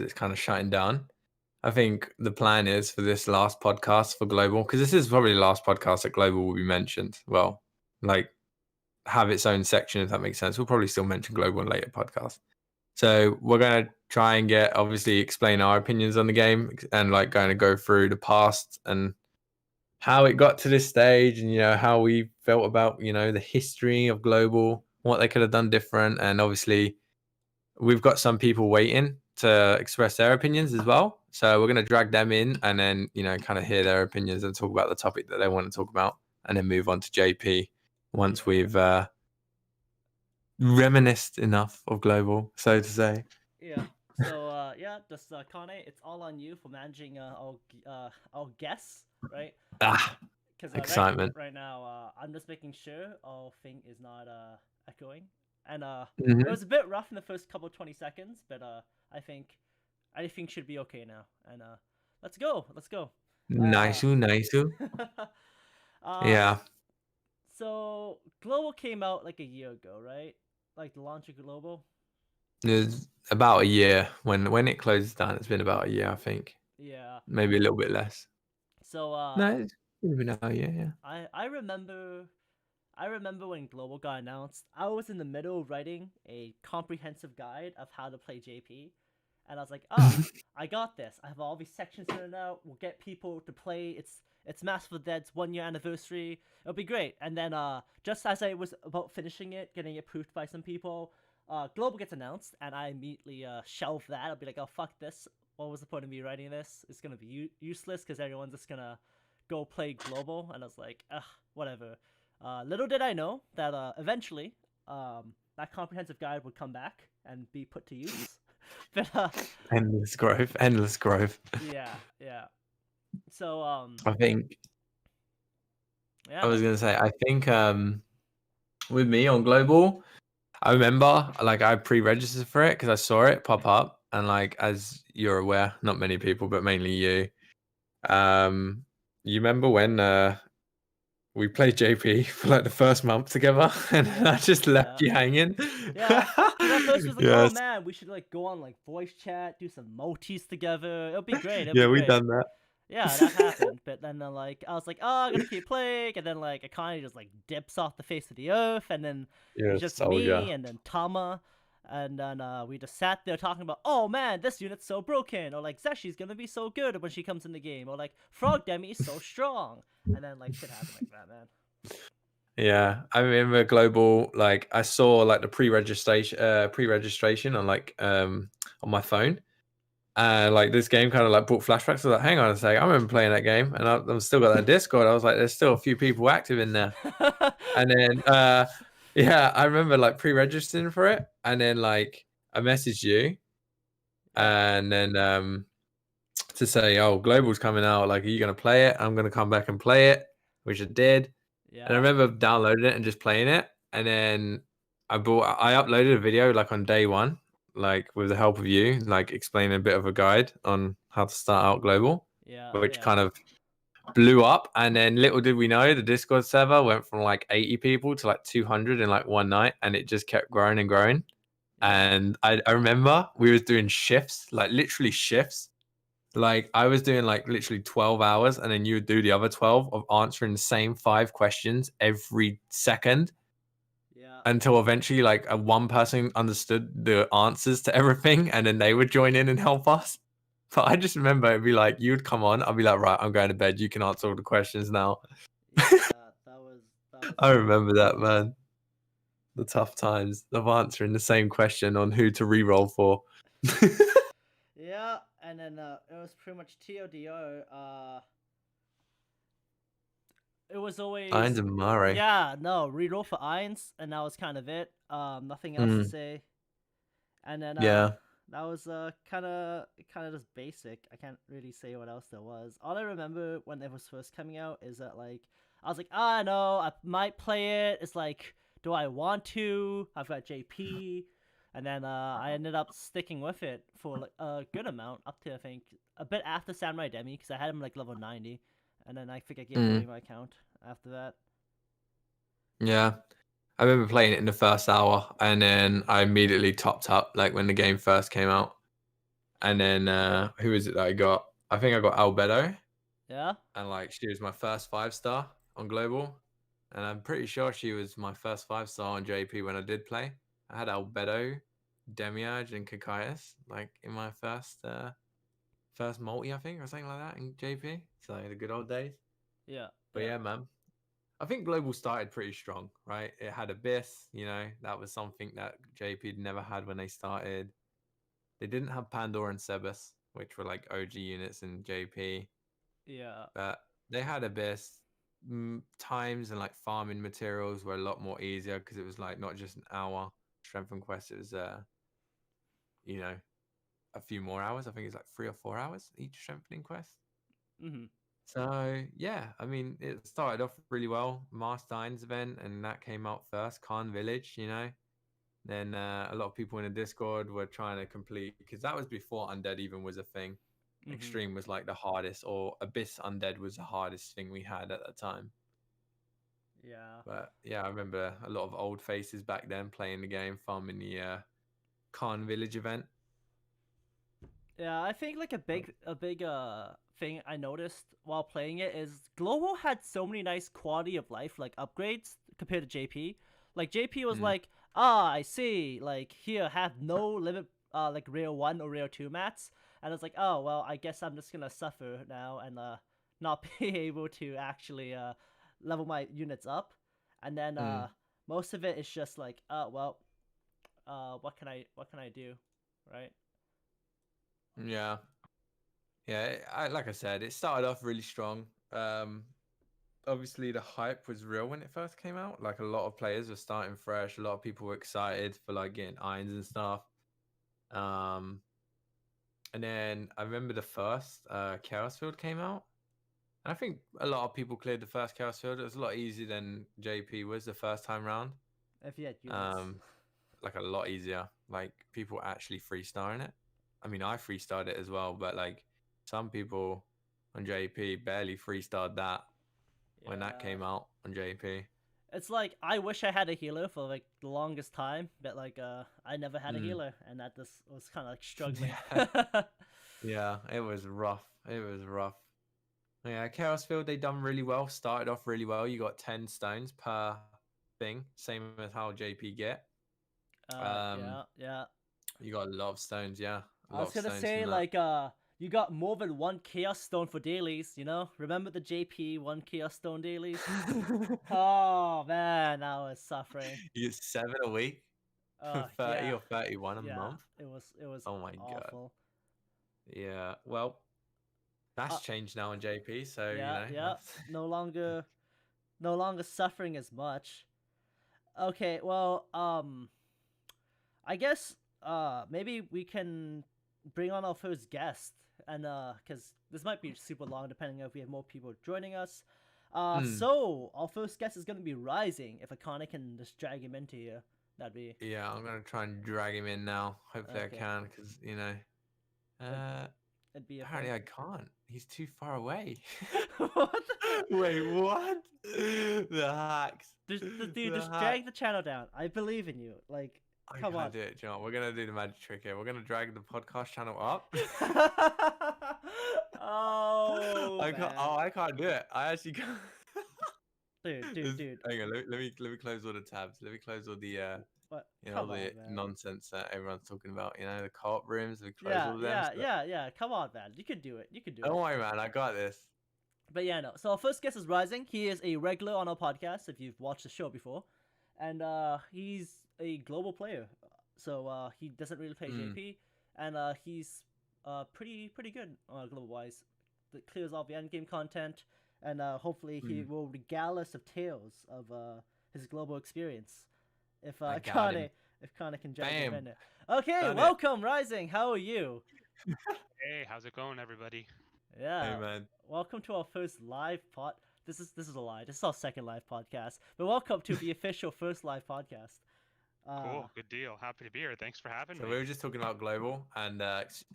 it's kind of shutting down. I think the plan is for this last podcast for Global, because this is probably the last podcast that Global will be mentioned. Well, like have its own section, if that makes sense. We'll probably still mention Global in later podcasts. So we're going to try and explain our opinions on the game and like going to go through the past and how it got to this stage and, how we felt about, the history of Global, what they could have done different. And obviously we've got some people waiting to express their opinions as well. So we're going to drag them in and then, kind of hear their opinions and talk about the topic that they want to talk about and then move on to JP once we've reminisced enough of Global, so to say. Yeah. So just Akane, it's all on you for managing our guests, right? Because Excitement. right now, I'm just making sure our thing is not echoing, and Mhm. it was a bit rough in the first couple 20 seconds, but I think everything should be okay now. And let's go. Nice. Yeah. So Global came out like a year ago, right? Like the launch of Global. It was about a year when it closes down. It's been about a year, I think. Yeah. Maybe a little bit less. So No, it's been about a year. Yeah. I remember when Global got announced, I was in the middle of writing a comprehensive guide of how to play JP. And I was like, I got this. I have all these sections written out. We'll get people to play. It's Mass of the Dead's 1 year anniversary. It'll be great. And then just as I was about finishing it, getting it approved by some people, Global gets announced, and I immediately shelve that. I'll be like, oh, fuck this. What was the point of me writing this? It's going to be useless because everyone's just going to go play Global. And I was like, whatever. Little did I know that eventually that comprehensive guide would come back and be put to use. But endless growth. Yeah. So I think. Yeah. I was gonna say. I think with me on Global, I remember like I pre-registered for it because I saw it pop up, and like as you're aware, not many people, but mainly you. You remember when we played JP for like the first month together, and I just left you hanging. Yeah, because at first it was like, oh man, we should like go on like voice chat, do some multis together. It'll be great. We done that. Yeah, that happened. But then like I was like, oh, I'm gonna keep playing, and then like Akane just like dips off the face of the earth, and then it's just me and then Tama. And then we just sat there talking about, oh man, this unit's so broken, or like Zeshi's gonna be so good when she comes in the game, or like Frog Demi is so strong, and then like shit happened like that, man. Yeah, I remember Global. Like I saw like the pre-registration on like on my phone, and like this game kind of like brought flashbacks. I was like, hang on a sec, I remember playing that game, and I've still got that Discord. I was like, there's still a few people active in there, and then yeah, I remember like pre-registering for it, and then like I messaged you, and then to say, oh, Global's coming out. Like, are you gonna play it? I'm gonna come back and play it, which I did. Yeah. And I remember downloading it and just playing it, and then I uploaded a video like on day one, like with the help of you, like explaining a bit of a guide on how to start out Global, which kind of blew up. And then little did we know, the Discord server went from like 80 people to like 200 in like one night, and it just kept growing and growing. And I remember we was doing shifts, like literally shifts. Like I was doing like literally 12 hours, and then you would do the other 12 of answering the same 5 questions every second. Yeah. Until eventually like one person understood the answers to everything, and then they would join in and help us. But I just remember it'd be like, you would come on, I'll be like, right, I'm going to bed. You can answer all the questions now. Yeah, that was I remember that, man. The tough times of answering the same question on who to re-roll for. Yeah, and then it was pretty much TLDR. It was always Irons and Murray. Yeah, no, reroll for Irons, and that was kind of it. Nothing else to say. And then that was kind of just basic. I can't really say what else there was. All I remember when it was first coming out is that like I was like, I know I might play it. It's like, do I want to? I've got JP. And then I ended up sticking with it for like a good amount, up to I think a bit after Samurai Demi, because I had him like level 90, and then I think I gave away my account after that. Yeah, I remember playing it in the first hour, and then I immediately topped up like when the game first came out, And then who is it that I got? I think I got Albedo, Yeah. and like she was my first 5-star on global, and I'm pretty sure she was my first 5-star on JP when I did play. I had Albedo, Demiurge, and Kakaias like in my first multi, I think, or something like that in JP. So the good old days. Yeah. But yeah, man. I think global started pretty strong, right? It had Abyss, that was something that JP never had when they started. They didn't have Pandora and Sebas, which were like OG units in JP, Yeah. but they had Abyss. Times and like farming materials were a lot more easier because it was like not just an hour strength and quest. It was you know, a few more hours. I think it's like 3 or 4 hours each strengthening quest. Mm-hmm. So yeah, I mean, it started off really well. Mars Dines event, and that came out first. Khan Village, Then a lot of people in the Discord were trying to complete because that was before Undead even was a thing. Mm-hmm. Extreme was like the hardest, or Abyss Undead was the hardest thing we had at that time. Yeah. But yeah, I remember a lot of old faces back then playing the game, farming the Khan Village event. Yeah, I think like a big thing I noticed while playing it is Global had so many nice quality of life like upgrades compared to JP. Like JP was like, I see, like here have no limit like Rail 1 or Rail 2 mats, and it's like, oh well, I guess I'm just gonna suffer now and not be able to actually level my units up. And then most of it is just like, oh well, what can I do? Right? Yeah. Yeah, like I said, it started off really strong. Obviously the hype was real when it first came out. Like a lot of players were starting fresh. A lot of people were excited for like getting irons and stuff. And then I remember the first Chaos Field came out. And I think a lot of people cleared the first Chaos Field. It was a lot easier than JP was the first time round. If you had units. Like a lot easier. Like people actually freestarring it. I mean, I freestarred it as well, but like some people on JP barely freestarred that when that came out on JP. It's like I wish I had a healer for like the longest time, but like I never had a healer, and that just was kind of like struggling. Yeah, it was rough. It was rough. Yeah, Chaos Field, they done really well. Started off really well. You got 10 stones per thing, same as how JP get. Yeah. You got a lot of stones, yeah. A I lot was of gonna stones say from that. like you got more than one Chaos Stone for dailies, you know? Remember the JP one Chaos Stone dailies? Oh man, I was suffering. You get 7 a week, 30 Yeah. or 31 a Yeah. month. It was Oh my God. awful. Yeah. Well, that's changed now in JP, so Yeah. No longer suffering as much. Okay, well, I guess maybe we can bring on our first guest, and because this might be super long depending on if we have more people joining us. So our first guest is gonna be Rising. If Akane can just drag him into here, that'd be. Yeah, I'm gonna try and drag him in now. Hopefully Okay. I can, because It'd be a apparently I can't. He's too far away. what? Wait, what? The hacks. Dude, just drag the channel down. I believe in you. Like, come on. Do it, John. We're gonna do the magic trick here. We're gonna drag the podcast channel up. Oh, I can't do it. I actually can't. Dude. Hang on, let me close all the tabs. Let me close all the What? all Come the on, man. nonsense that everyone's talking about. The co-op rooms. We close all of them. Yeah. Come on, man. You can do it. Don't worry, man. I got this. But yeah, no. So our first guest is Rising. He is a regular on our podcast if you've watched the show before, and he's a global player. So he doesn't really play JP, and he's pretty good global wise. That clears all the end game content, and hopefully he will regale us of tales of his global experience. If Kane can jump in there. Okay, welcome, Rising. How are you? Hey, how's it going, everybody? Yeah. Hey, man. Welcome to our first live pod. This is a lie. This is our second live podcast. But welcome to the official first live podcast. Cool, good deal. Happy to be here. Thanks for having me. So we were just talking about global and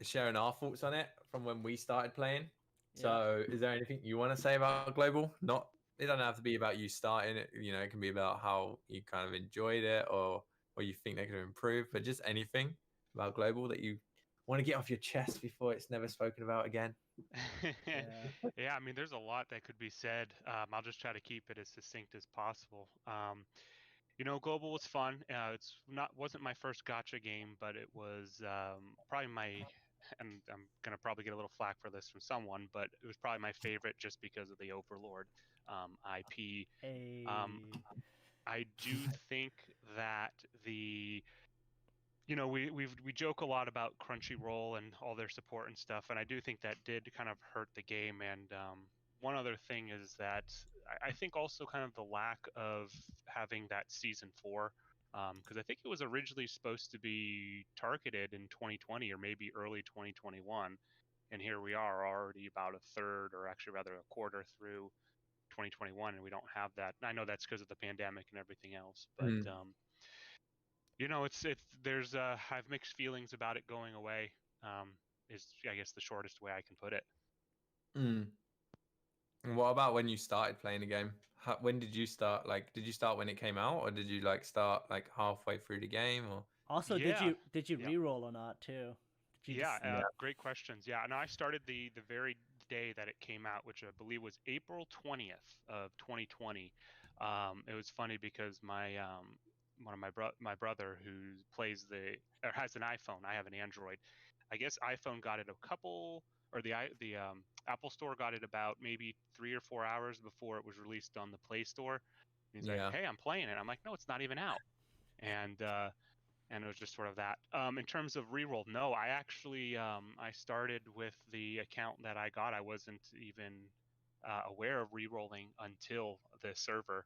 sharing our thoughts on it from when we started playing. So is there anything you want to say about global? Not, it doesn't have to be about you starting it. It can be about how you kind of enjoyed it or you think they could improve, but just anything about global that you want to get off your chest before it's never spoken about again? Yeah. Yeah, I mean, there's a lot that could be said. I'll just try to keep it as succinct as possible. Global was fun. Wasn't my first gacha game, but it was probably my, and I'm gonna probably get a little flack for this from someone, but it was probably my favorite just because of the Overlord IP. Um, Hey. I do think that we joke a lot about Crunchyroll and all their support and stuff, and I do think that did kind of hurt the game. And one other thing is that I think also kind of the lack of having that season 4, because I think it was originally supposed to be targeted in 2020 or maybe early 2021, and here we are already about a third, or actually rather a quarter through 2021, and we don't have that. And I know that's because of the pandemic and everything else, but I have mixed feelings about it going away. Is I guess the shortest way I can put it. And what about when you started playing the game? When did you start? Like, did you start when it came out, or did you like start like halfway through the game? Or Also, Yeah, did you yeah. reroll or not too? Did you Yeah, great questions. Yeah, and I started the very day that it came out, which I believe was April 20th of 2020. It was funny because my one of my brother who has an iPhone. I have an Android. I guess iPhone got it a couple, or the Apple Store got it about maybe 3 or 4 hours before it was released on the Play Store. And he's like, yeah, "Hey, I'm playing it." I'm like, "No, it's not even out." And it was just sort of that. In terms of reroll, no, I actually I started with the account that I got. I wasn't even aware of rerolling until the server,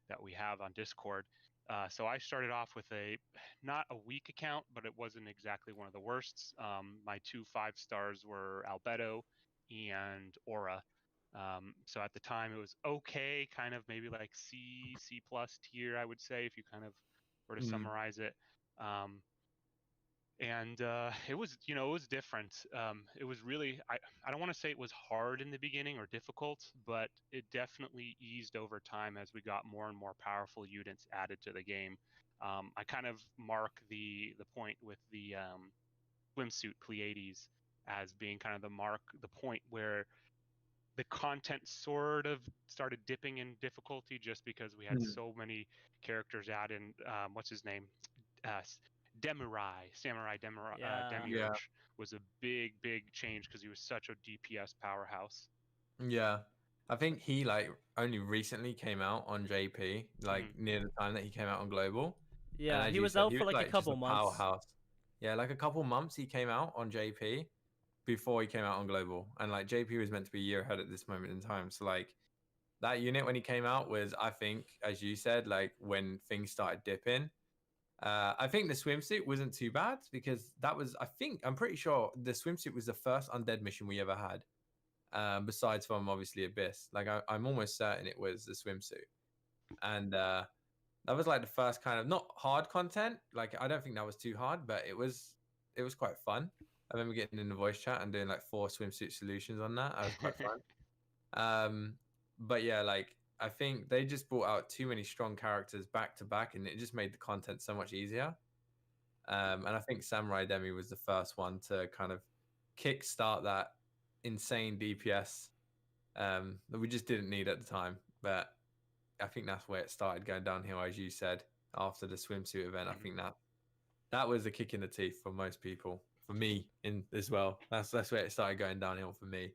that we have on Discord. So I started off with not a weak account, but it wasn't exactly one of the worsts. My 2 5 stars were Albedo and Aura. So at the time it was okay, kind of maybe like C plus tier, I would say, if you kind of were to summarize it. And it was different. It was really, I don't want to say it was hard in the beginning or difficult, but it definitely eased over time as we got more and more powerful units added to the game. I kind of mark the point with the swimsuit Pleiades as being kind of the point where the content sort of started dipping in difficulty just because we had so many characters add in. What's his name? Samurai Demurai, Yeah. Demiurge was a big change because he was such a DPS powerhouse. yeah. I think he like only recently came out on JP, like near the time that he came out on Global. And Yeah, as he you was said, out he for was like a like just couple a months. powerhouse. Yeah, like a couple months he came out on JP before he came out on Global. And like JP was meant to be a year ahead at this moment in time. So like that unit when he came out was, I think, as you said, like when things started dipping. I think the swimsuit wasn't too bad because I'm pretty sure the swimsuit was the first undead mission we ever had. Besides from obviously Abyss. Like I'm almost certain it was the swimsuit. And that was like the first kind of not hard content. Like I don't think that was too hard, but it was quite fun. I remember getting in the voice chat and doing like 4 swimsuit solutions on that. That was quite fun. But yeah, like I think they just brought out too many strong characters back to back, and it just made the content so much easier. And I think Samurai Demi was the first one to kind of kickstart that insane DPS that we just didn't need at the time. But I think that's where it started going downhill, as you said, after the swimsuit event. I think that was a kick in the teeth for most people. For me, in as well. That's where it started going downhill for me.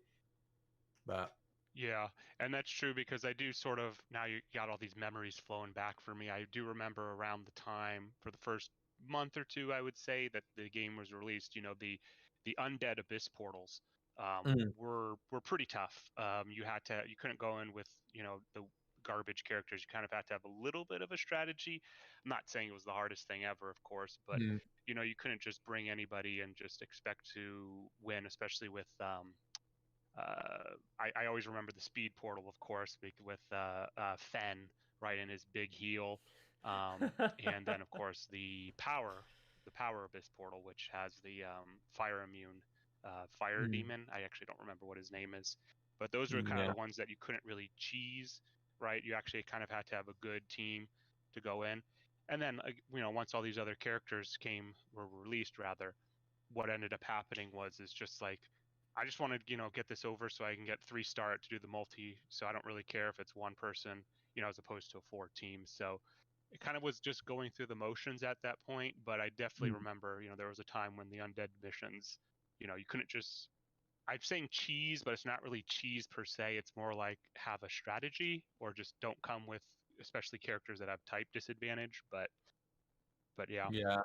But Yeah, and that's true because I do sort of, now you got all these memories flowing back for me. I do remember around the time for the first month or two, I would say, that the game was released, the undead abyss portals were pretty tough. You couldn't go in with, the garbage characters. You kind of had to have a little bit of a strategy. I'm not saying it was the hardest thing ever, of course, but you couldn't just bring anybody and just expect to win, especially with I always remember the speed portal, of course, with Fen right in his big heel, and then of course the power abyss portal, which has the fire immune fire demon. I actually don't remember what his name is, but those were kind of the ones that you couldn't really cheese, right? You actually kind of had to have a good team to go in, and then once all these other characters were released rather. what ended up happening is just like, I just wanted, get this over so I can get 3-star to do the multi. So I don't really care if it's one person, as opposed to 4 teams. So it kind of was just going through the motions at that point. But I definitely remember, there was a time when the undead missions, you couldn't just, I'm saying cheese, but it's not really cheese per se. It's more like have a strategy or just don't come with, especially characters that have type disadvantage. But yeah. Yeah.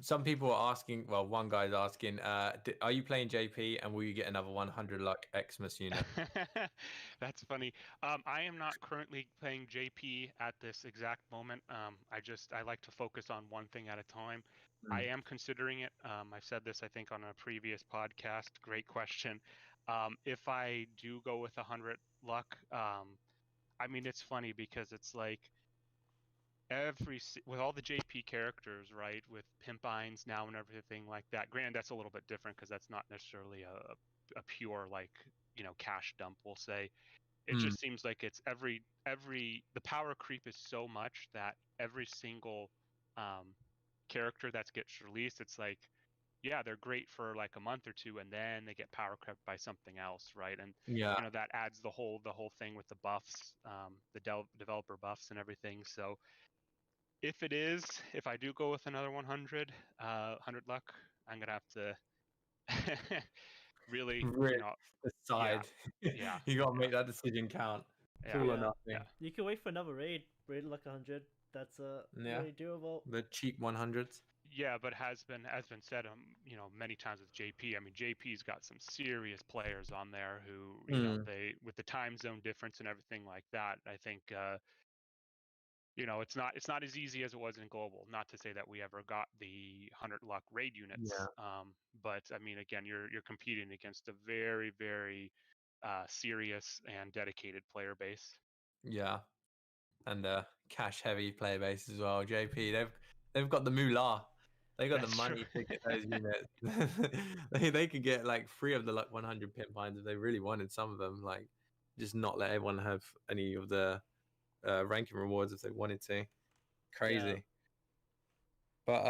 Some people are asking. Well, one guy's asking, "Are you playing JP, and will you get another 100 luck Xmas unit?" That's funny. I am not currently playing JP at this exact moment. I like to focus on one thing at a time. I am considering it. I said this, I think, on a previous podcast. Great question. If I do go with 100 luck, I mean, it's funny because it's like with all the JP characters, right, with Pimpines now and everything like that. Granted, that's a little bit different because that's not necessarily a pure like cash dump, we'll say. It just seems like it's the power creep is so much that every single character that gets released, it's like, yeah, they're great for like a month or two, and then they get power crept by something else, right? And that adds the whole thing with the buffs, the developer buffs and everything. So if I do go with another 100 luck, I'm gonna have to really, decide. Yeah. You gotta make that decision count. It's Yeah. all or Yeah. nothing. Yeah. You can wait for another raid luck 100. That's really doable. The cheap 100s. Yeah, but has been said, many times with JP. I mean, JP's got some serious players on there who, they, with the time zone difference and everything like that, I think, it's not as easy as it was in global. Not to say that we ever got the 100 luck raid units, but I mean, again, you're competing against a very, very serious and dedicated player base. Yeah, and cash heavy player base as well. JP, they've got the moolah. They got That's the money true. to get those units. They could get like 3 of the luck 100 Pimpines if they really wanted. Some of them, like, just not let everyone have any of the ranking rewards if they wanted to. Crazy. Yeah. But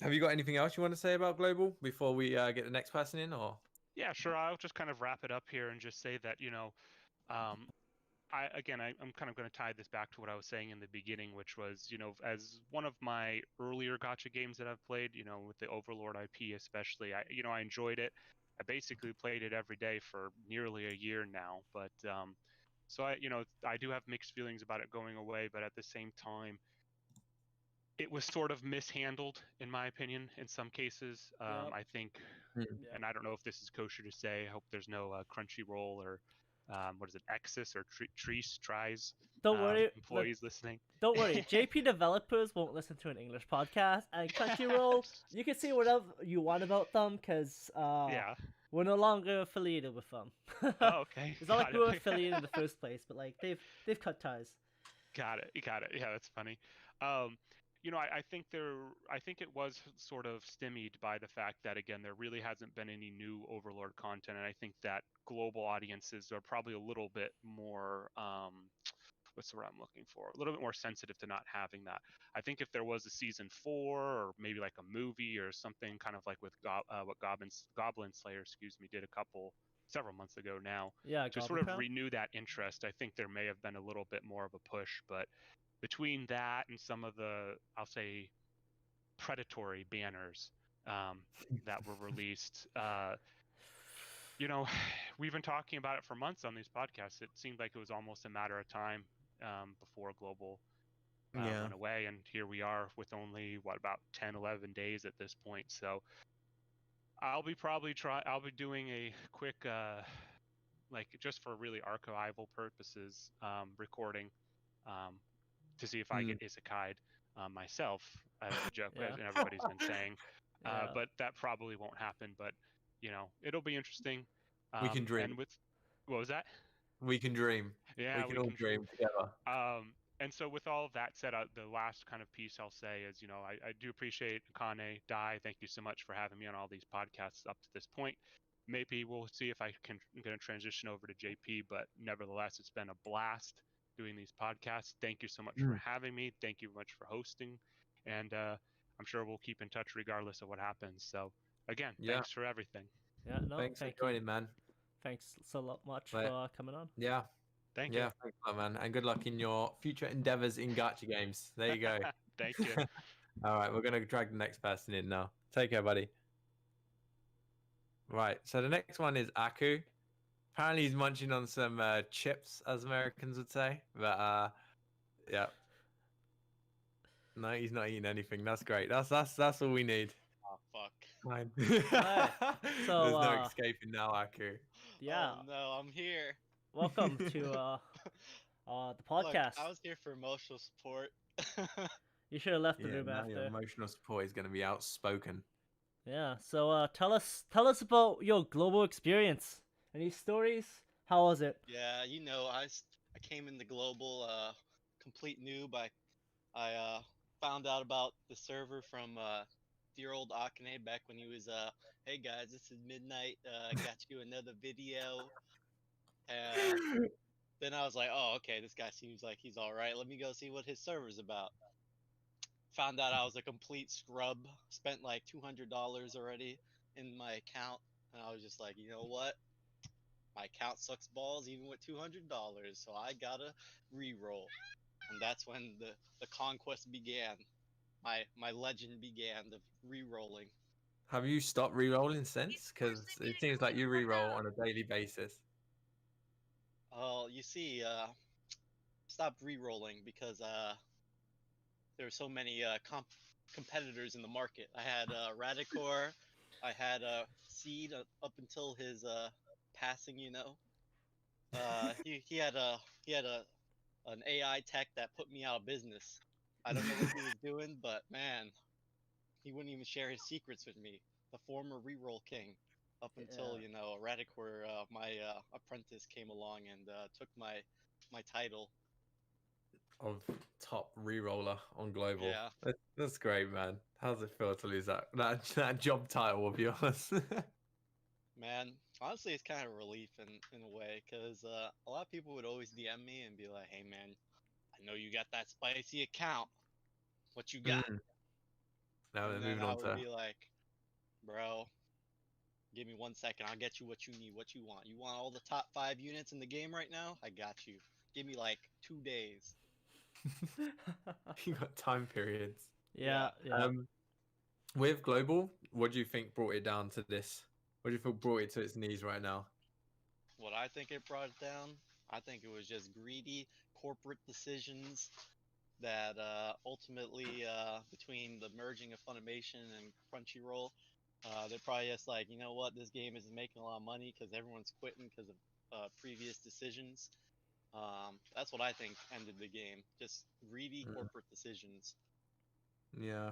have you got anything else you want to say about global before we get the next person in? Or Yeah, sure. I'll just kind of wrap it up here and just say that I'm kind of going to tie this back to what I was saying in the beginning, which was, as one of my earlier gacha games that I've played, with the Overlord IP especially, I enjoyed it. I basically played it every day for nearly a year now, but so I do have mixed feelings about it going away, but at the same time, it was sort of mishandled, in my opinion, in some cases. Yep. I think, Yep. and I don't know if this is kosher to say. I hope there's no Crunchyroll or what is it, Exis or Tries Don't worry, employees listening. Don't worry, JP developers won't listen to an English podcast, and Crunchyroll, you can say whatever you want about them because Yeah. we're no longer affiliated with them. Oh, okay. It's not like we were affiliated in the first place, but like they've cut ties. Got it. Yeah, that's funny. I think it was sort of stymied by the fact that, again, there really hasn't been any new Overlord content, and I think that global audiences are probably a little bit more what's the word I'm looking for? A little bit more sensitive to not having that. I think if there was a season 4 or maybe like a movie or something, kind of like with what Goblin Slayer, did several months ago now, Yeah, to sort of renew that interest, I think there may have been a little bit more of a push. But between that and some of the, I'll say, predatory banners that were released, we've been talking about it for months on these podcasts. It seemed like it was almost a matter of time before global went away, and here we are with only about 10-11 days at this point. So I'll be doing a quick just for really archival purposes recording to see if I get isekai'd myself, as the joke as everybody's been saying. But that probably won't happen, but it'll be interesting. We can dream. And what was that? We can dream. Yeah, we can all dream together. And so with all of that said, the last kind of piece I'll say is, I do appreciate Akane, Dai. Thank you so much for having me on all these podcasts up to this point. Maybe we'll see if I'm going to transition over to JP, but nevertheless, it's been a blast doing these podcasts. Thank you so much for having me. Thank you much for hosting. And I'm sure we'll keep in touch regardless of what happens. So again, Yeah. thanks for everything. Yeah, no, Thanks thank for joining, you. man. Thanks so much Right. for coming on. Yeah. Thank Yeah, you. thanks a lot, man. And good luck in your future endeavors in gacha games. There you go. Thank you. All right, we're going to drag the next person in now. Take care, buddy. Right, so the next one is Aku. Apparently he's munching on some chips, as Americans would say. But yeah. No, he's not eating anything. That's great. That's all we need. Oh fuck. Fine. Right. So, There's no escaping now, Aku. Yeah, Oh no, I'm here. welcome to the Look, podcast. I was here for emotional support. You should have left the Yeah, room now your after. emotional support is going to be outspoken. Yeah. So tell us about your global experience. Any stories? How was it? Yeah, you know, I came into global complete noob. I found out about the server from dear old Akane back when he was hey guys, this is midnight. Got you another video. And then I was like, oh okay, this guy seems like he's all right. Let me go see what his server's about. Found out I was a complete scrub. Spent like $200 already in my account, and I was just like, you know what? My account sucks balls even with $200, so I gotta re-roll. And that's when the conquest began. My legend began of re-rolling. Have you stopped re-rolling since? Because it seems like you re-roll on a daily basis. Oh, you see, stopped re-rolling because there were so many competitors in the market. I had Irratikor, I had Seed up until his passing. You know, he had an AI tech that put me out of business. I don't know what he was doing, but man, he wouldn't even share his secrets with me. The former reroll king, up until Yeah. you know Irratikor, my apprentice, came along and took my title. Of top re-roller on global. Yeah. That's great, man. How's it feel to lose that job title of yours? Man, honestly, it's kind of a relief in a way, because a lot of people would always DM me and be like, "Hey, man, I know you got that spicy account. What you got?" Now And they're then moving I on would to be like, "Bro, give me 1 second. I'll get you what you need, what you want. You want all the top 5 units in the game right now? I got you. Give me like 2 days." you got time periods. Yeah. With global, what do you think brought it down to this? What do you feel brought it to its knees right now? What I think it brought it down, I think it was just greedy corporate decisions that ultimately, between the merging of Funimation and Crunchyroll, they're probably just like, you know what, this game isn't making a lot of money because everyone's quitting because of previous decisions. That's what I think ended the game. Just greedy corporate decisions. Yeah.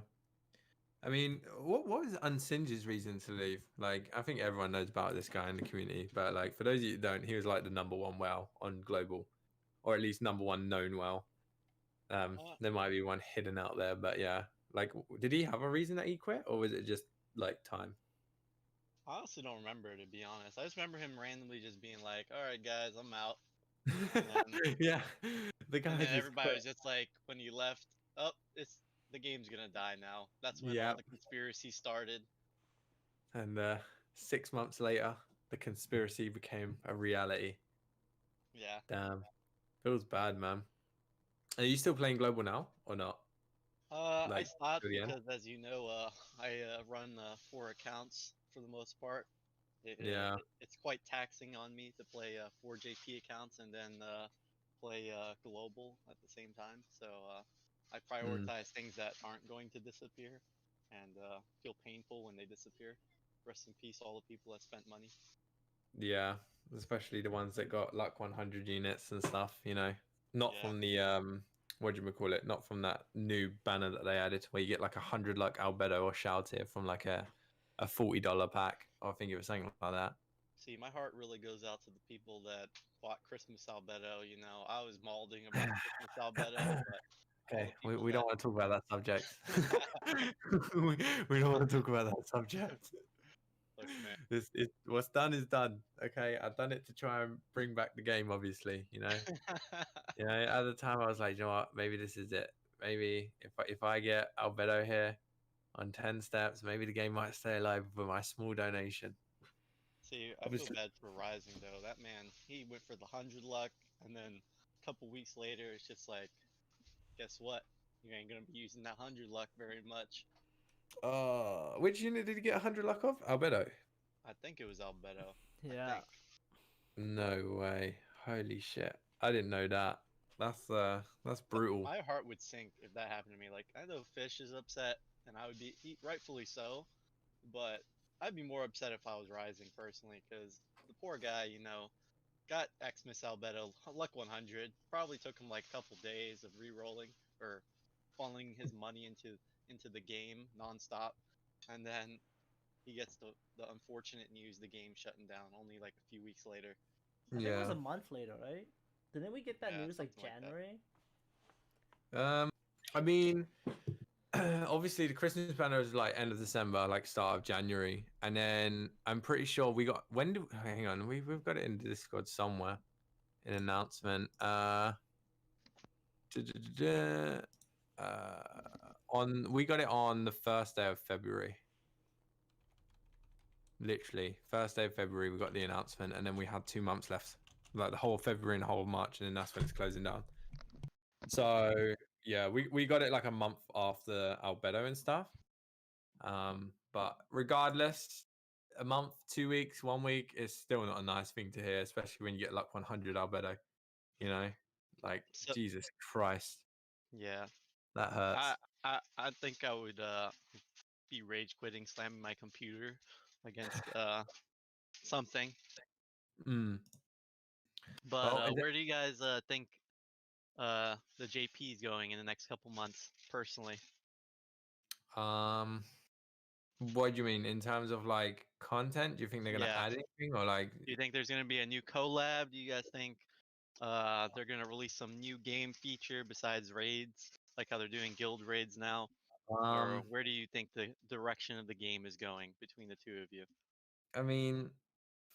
I mean, what was Unsinge's reason to leave? Like, I think everyone knows about this guy in the community, but like for those of you who don't, he was like the #1 WoW on global, or at least #1 known WoW. There might be one hidden out there, but yeah. Like, did he have a reason that he quit, or was it just like time? I honestly don't remember, to be honest. I just remember him randomly just being like, "All right, guys, I'm out." Yeah, the guy And then just everybody quit. was just like, when he left, "Oh, the game's gonna die now." That's when Yeah. all the conspiracy started. And 6 months later, the conspiracy became a reality. Yeah. Damn, feels bad, man. Are you still playing global now or not? I Like, stopped to the end? because, as you know, I run 4 accounts for the most part. Yeah. It's quite taxing on me to play 4 JP accounts and then play global at the same time. So I prioritize things that aren't going to disappear, and feel painful when they disappear. Rest in peace, all the people that spent money. Yeah, especially the ones that got like 100 units and stuff, you know. Not Yeah. from the what do you call it? Not from that new banner that they added where you get like 100 like Albedo or Shouted from like a $40 pack. I think it was something like that. See, my heart really goes out to the people that bought Christmas Albedo. You know, I was mauling about Christmas Albedo, but Okay, we don't want to talk about that subject. we don't want to talk about that subject. Look, man. What's done is done. Okay, I've done it to try and bring back the game, obviously, you know. At the time I was like, you know what, maybe this is it. Maybe if I get Albedo here, on 10 steps. Maybe the game might stay alive with my small donation. See, I feel Obviously- bad for Rising though. That man, he went for the 100 luck, and then a couple weeks later, it's just like, guess what? You ain't gonna be using that 100 luck very much. Which unit did you get 100 luck of? Albedo. I think it was Albedo. I Yeah. think. No way. Holy shit. I didn't know that. That's brutal. My heart would sink if that happened to me. Like, I know Fish is upset, and I would be rightfully so, but I'd be more upset if I was Rising personally, because the poor guy, you know, got Xmas Albedo luck 100. Probably took him like a couple days of re-rolling or funneling his money into the game nonstop, and then he gets the unfortunate news the game shutting down only like a few weeks later. I think it was Yeah. a month later, right? Didn't we get that Yeah, news like something like that. January? I mean, obviously the Christmas banner is like end of December, like start of January, and then I'm pretty sure we got hang on, we've got it in Discord somewhere, an announcement. We got it on the first day of February. Literally, first day of February, we got the announcement, and then we had 2 months left, like the whole of February and the whole of March, and then that's when it's closing down. So yeah, we got it like a month after Albedo and stuff. But regardless, a month, 2 weeks, 1 week is still not a nice thing to hear, especially when you get like 100 Albedo. You know, like So, Jesus Christ, yeah, that hurts. I think I would be rage quitting, slamming my computer against something. Mm. But Well, where do you guys think the JP is going in the next couple months, personally? what do you mean in terms of like content? Do you think they're gonna Yeah. add anything or like? Do you think there's gonna be a new collab? Do you guys think they're gonna release some new game feature besides raids, like how they're doing guild raids now? Or where do you think the direction of the game is going between the two of you? I mean,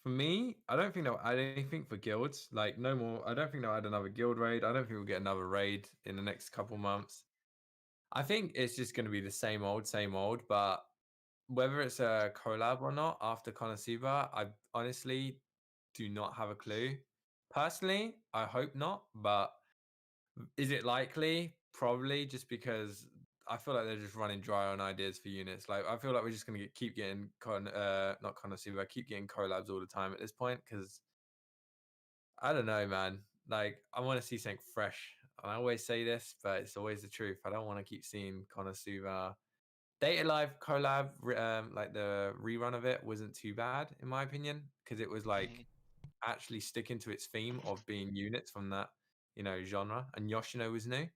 for me, I don't think they'll add anything for guilds. Like, no more. I don't think they'll add another guild raid. I don't think we'll get another raid in the next couple months. I think it's just going to be the same old, same old. But whether it's a collab or not after KonoSuba, I honestly do not have a clue. Personally, I hope not. But is it likely? Probably, just because I feel like they're just running dry on ideas for units. Like I feel like we're just gonna keep getting not KonoSuba, keep getting collabs all the time at this point because I don't know, man. Like I want to see something fresh. And I always say this, but it's always the truth. I don't want to keep seeing KonoSuba. Data Live collab, like the rerun of it wasn't too bad in my opinion because it was like actually sticking to its theme of being units from that genre. And Yoshino was new.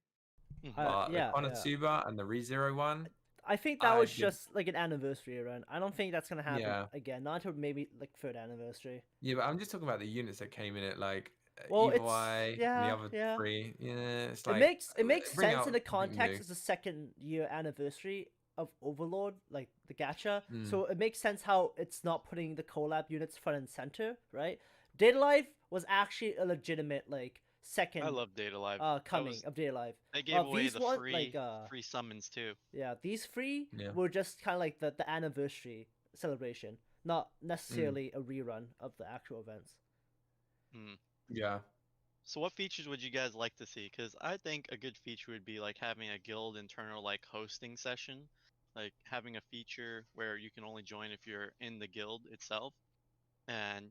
But the Yeah. KonoSuba and the ReZero one, I think that I was did- just like an anniversary run. I don't think that's gonna happen Yeah. again. Not until maybe like third anniversary. yeah, but I'm just talking about the units that came in it, like Well, Evil it's- Eye yeah, and the other yeah. three. Yeah, it's It like makes bring sense out in the something context new. as a second year anniversary of Overlord, like the gacha. Mm. So it makes sense how it's not putting the collab units front and center, right? Data Life was actually a legitimate like second I love Data Live. coming of Data Life. They gave away these the one, free like, free summons too. Yeah, these three Yeah. were just kind of like the anniversary celebration, not necessarily a rerun of the actual events. Yeah. So what features would you guys like to see? Because I think a good feature would be like having a guild internal like hosting session, like having a feature where you can only join if you're in the guild itself, and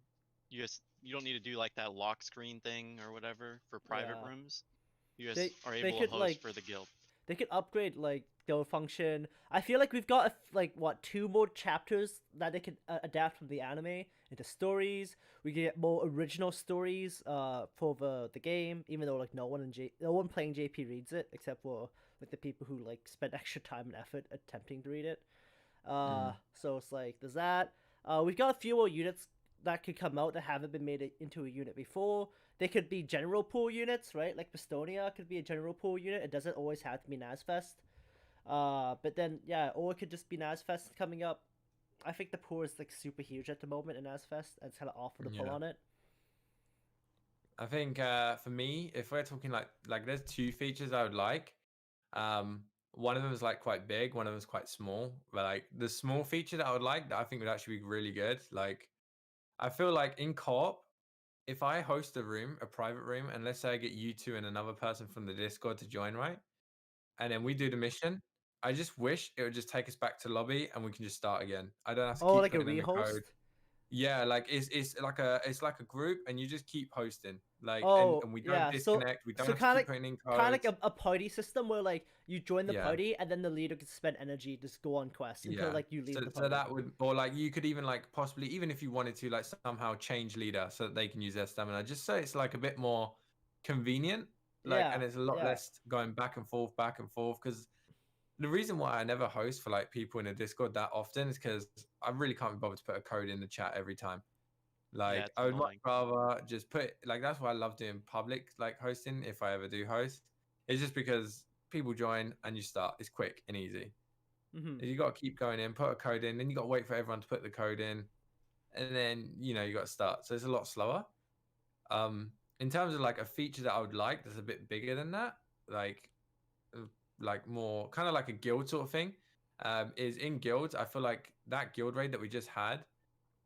you don't need to do like that lock screen thing or whatever for private Yeah. rooms. You just They- are they able could, to host like, for the guild. They could upgrade like guild function. I feel like we've got like what 2 more chapters that they could adapt from the anime into stories. We get more original stories for the game, even though like no one playing JP reads it except for like the people who like spend extra time and effort attempting to read it. So it's like there's that. We've got a few more units that could come out that haven't been made into a unit before. They could be general pool units, right? Like Bastonia could be a general pool unit. It doesn't always have to be Nazfest. But then, yeah, or it could just be Nazfest coming up. I think the pool is like super huge at the moment in Nazfest, and it's kind of awful to pull Yeah. on it. I think for me, if we're talking like there's 2 features I would like. one of them is like quite big, one of them is quite small. But like the small feature that I would like, that I think would actually be really good. Like I feel like in co-op, if I host a room, a private room, and let's say I get you two and another person from the Discord to join, right? And then we do the mission. I just wish it would just take us back to lobby and we can just start again. I don't have to Oh, keep like a putting in the code. rehost? Yeah, like it's like a group and you just keep hosting. Like Oh, and we don't yeah. disconnect. We don't So have to kind keep of putting in kind of like codes. a party system where like you join the Yeah. party and then the leader can spend energy just go on quests until Yeah. like you leave the So party. that would, or like you could even like possibly, even if you wanted to, like somehow change leader so that they can use their stamina, just so it's like a bit more convenient. Like, and Yeah, it's a lot yeah. less going back and forth, back and forth. Because the reason why I never host for like people in a Discord that often is because I really can't be bothered to put a code in the chat every time. Like it's I would much annoying. rather just put like that's why I love doing public like hosting if I ever do host. It's just because people join and you start. It's quick and easy. Hmm. You got to keep going in, put a code in, then you got to wait for everyone to put the code in, and then you got to start. So it's a lot slower. In terms of like a feature that I would like that's a bit bigger than that, like more kind of like a guild sort of thing, is in guilds. I feel like that guild raid that we just had,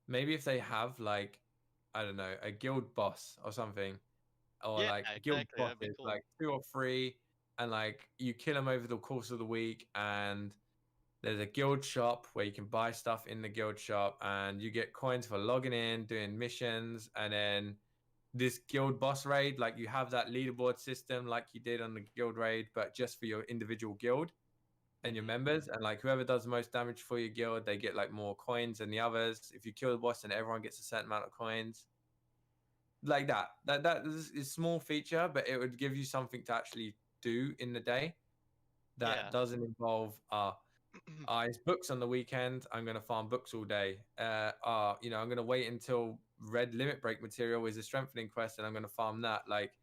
maybe if they have like, I don't know, a guild boss or something, or Yeah, like guild exactly. That'd be bosses, cool. like 2 or 3, and like you kill them over the course of the week, and there's a guild shop where you can buy stuff in the guild shop, and you get coins for logging in, doing missions, and then this guild boss raid, like you have that leaderboard system like you did on the guild raid, but just for your individual guild and your Mhm. members, and like whoever does the most damage for your guild, they get like more coins than the others. If you kill the boss, then everyone gets a certain amount of coins. Like that is a small feature, but it would give you something to actually do in the day that Yeah. doesn't involve it's books on the weekend. I'm gonna farm books all day. I'm gonna wait until red limit break material is a strengthening quest, and I'm gonna farm that. Like,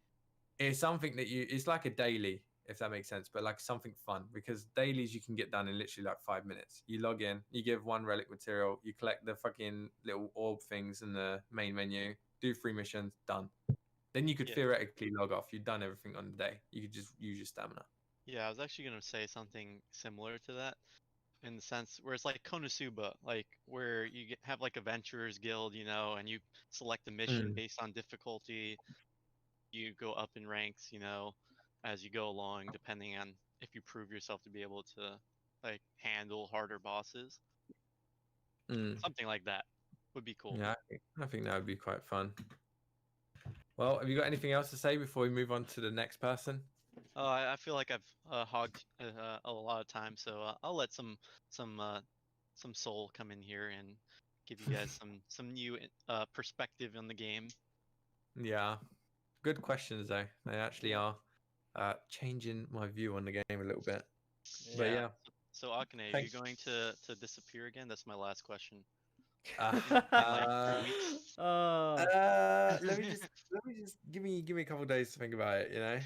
it's something that it's like a daily, if that makes sense, but like something fun, because dailies you can get done in literally like 5 minutes. You log in, you give 1 relic material, you collect the fucking little orb things in the main menu, do 3 missions, done. Then you could Yeah. theoretically log off. You've done everything on the day. You could just use your stamina. Yeah, I was actually gonna say something similar to that, in the sense where it's like KonoSuba, like where you have like Adventurers Guild, and you select a mission based on difficulty. You go up in ranks, as you go along, depending on if you prove yourself to be able to like handle harder bosses. Something like that would be cool. Yeah, I think that would be quite fun. Well, have you got anything else to say before we move on to the next person? Oh, I feel like I've hogged a lot of time, so I'll let some soul come in here and give you guys some new perspective on the game. Yeah, good questions though. They actually are changing my view on the game a little bit. But yeah. So Akane, are you going to disappear again? That's my last question. Uh, In like 3 weeks. let me just give me a couple of days to think about it.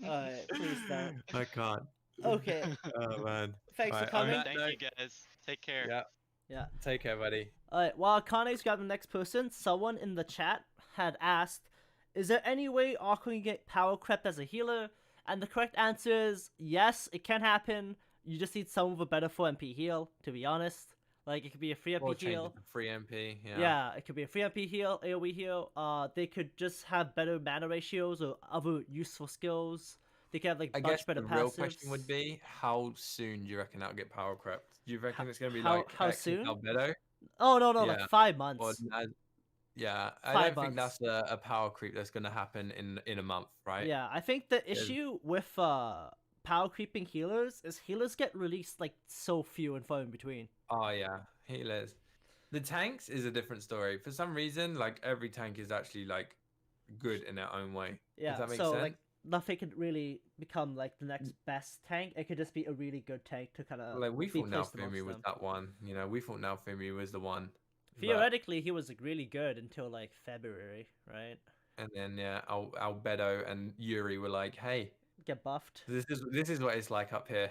Alright, please don't. I can't. Okay. Oh man. Thanks for Alright, coming. Thank you guys. Take care. Yeah. Yeah. Take care, buddy. Alright, while Kane's grabbing the next person, someone in the chat had asked, is there any way Akane can get Powercreep as a healer? And the correct answer is yes, it can happen. You just need someone with a better 4MP heal, to be honest. Like, it could be a 3MP Or change heal. it to free MP. Yeah, it could be a 3MP heal, AoE heal. They could just have better mana ratios or other useful skills. They could have, like, I much guess better the passives. real question would be, how soon do you reckon that'll get power crept? Do you reckon it's going to be how- like how X and soon? Albedo? Oh, no, Yeah. like 5 Or months. yeah, I 5 don't think months. that's a power creep that's going to happen in a month, right? Yeah, I think the issue with power creeping healers is healers get released like so few and far in between. Oh yeah, healers. The tanks is a different story. For some reason, like every tank is actually like good in their own way. Yeah, Does that make so sense? like nothing could really become like the next best tank. It could just be a really good tank to kind of Like we be thought placed Naofumi amongst was them. that one. We thought Naofumi was the one. Theoretically, he was like really good until like February, right? And then yeah, Albedo and Yuri were like, "Hey, Get buffed. this is what it's like up here.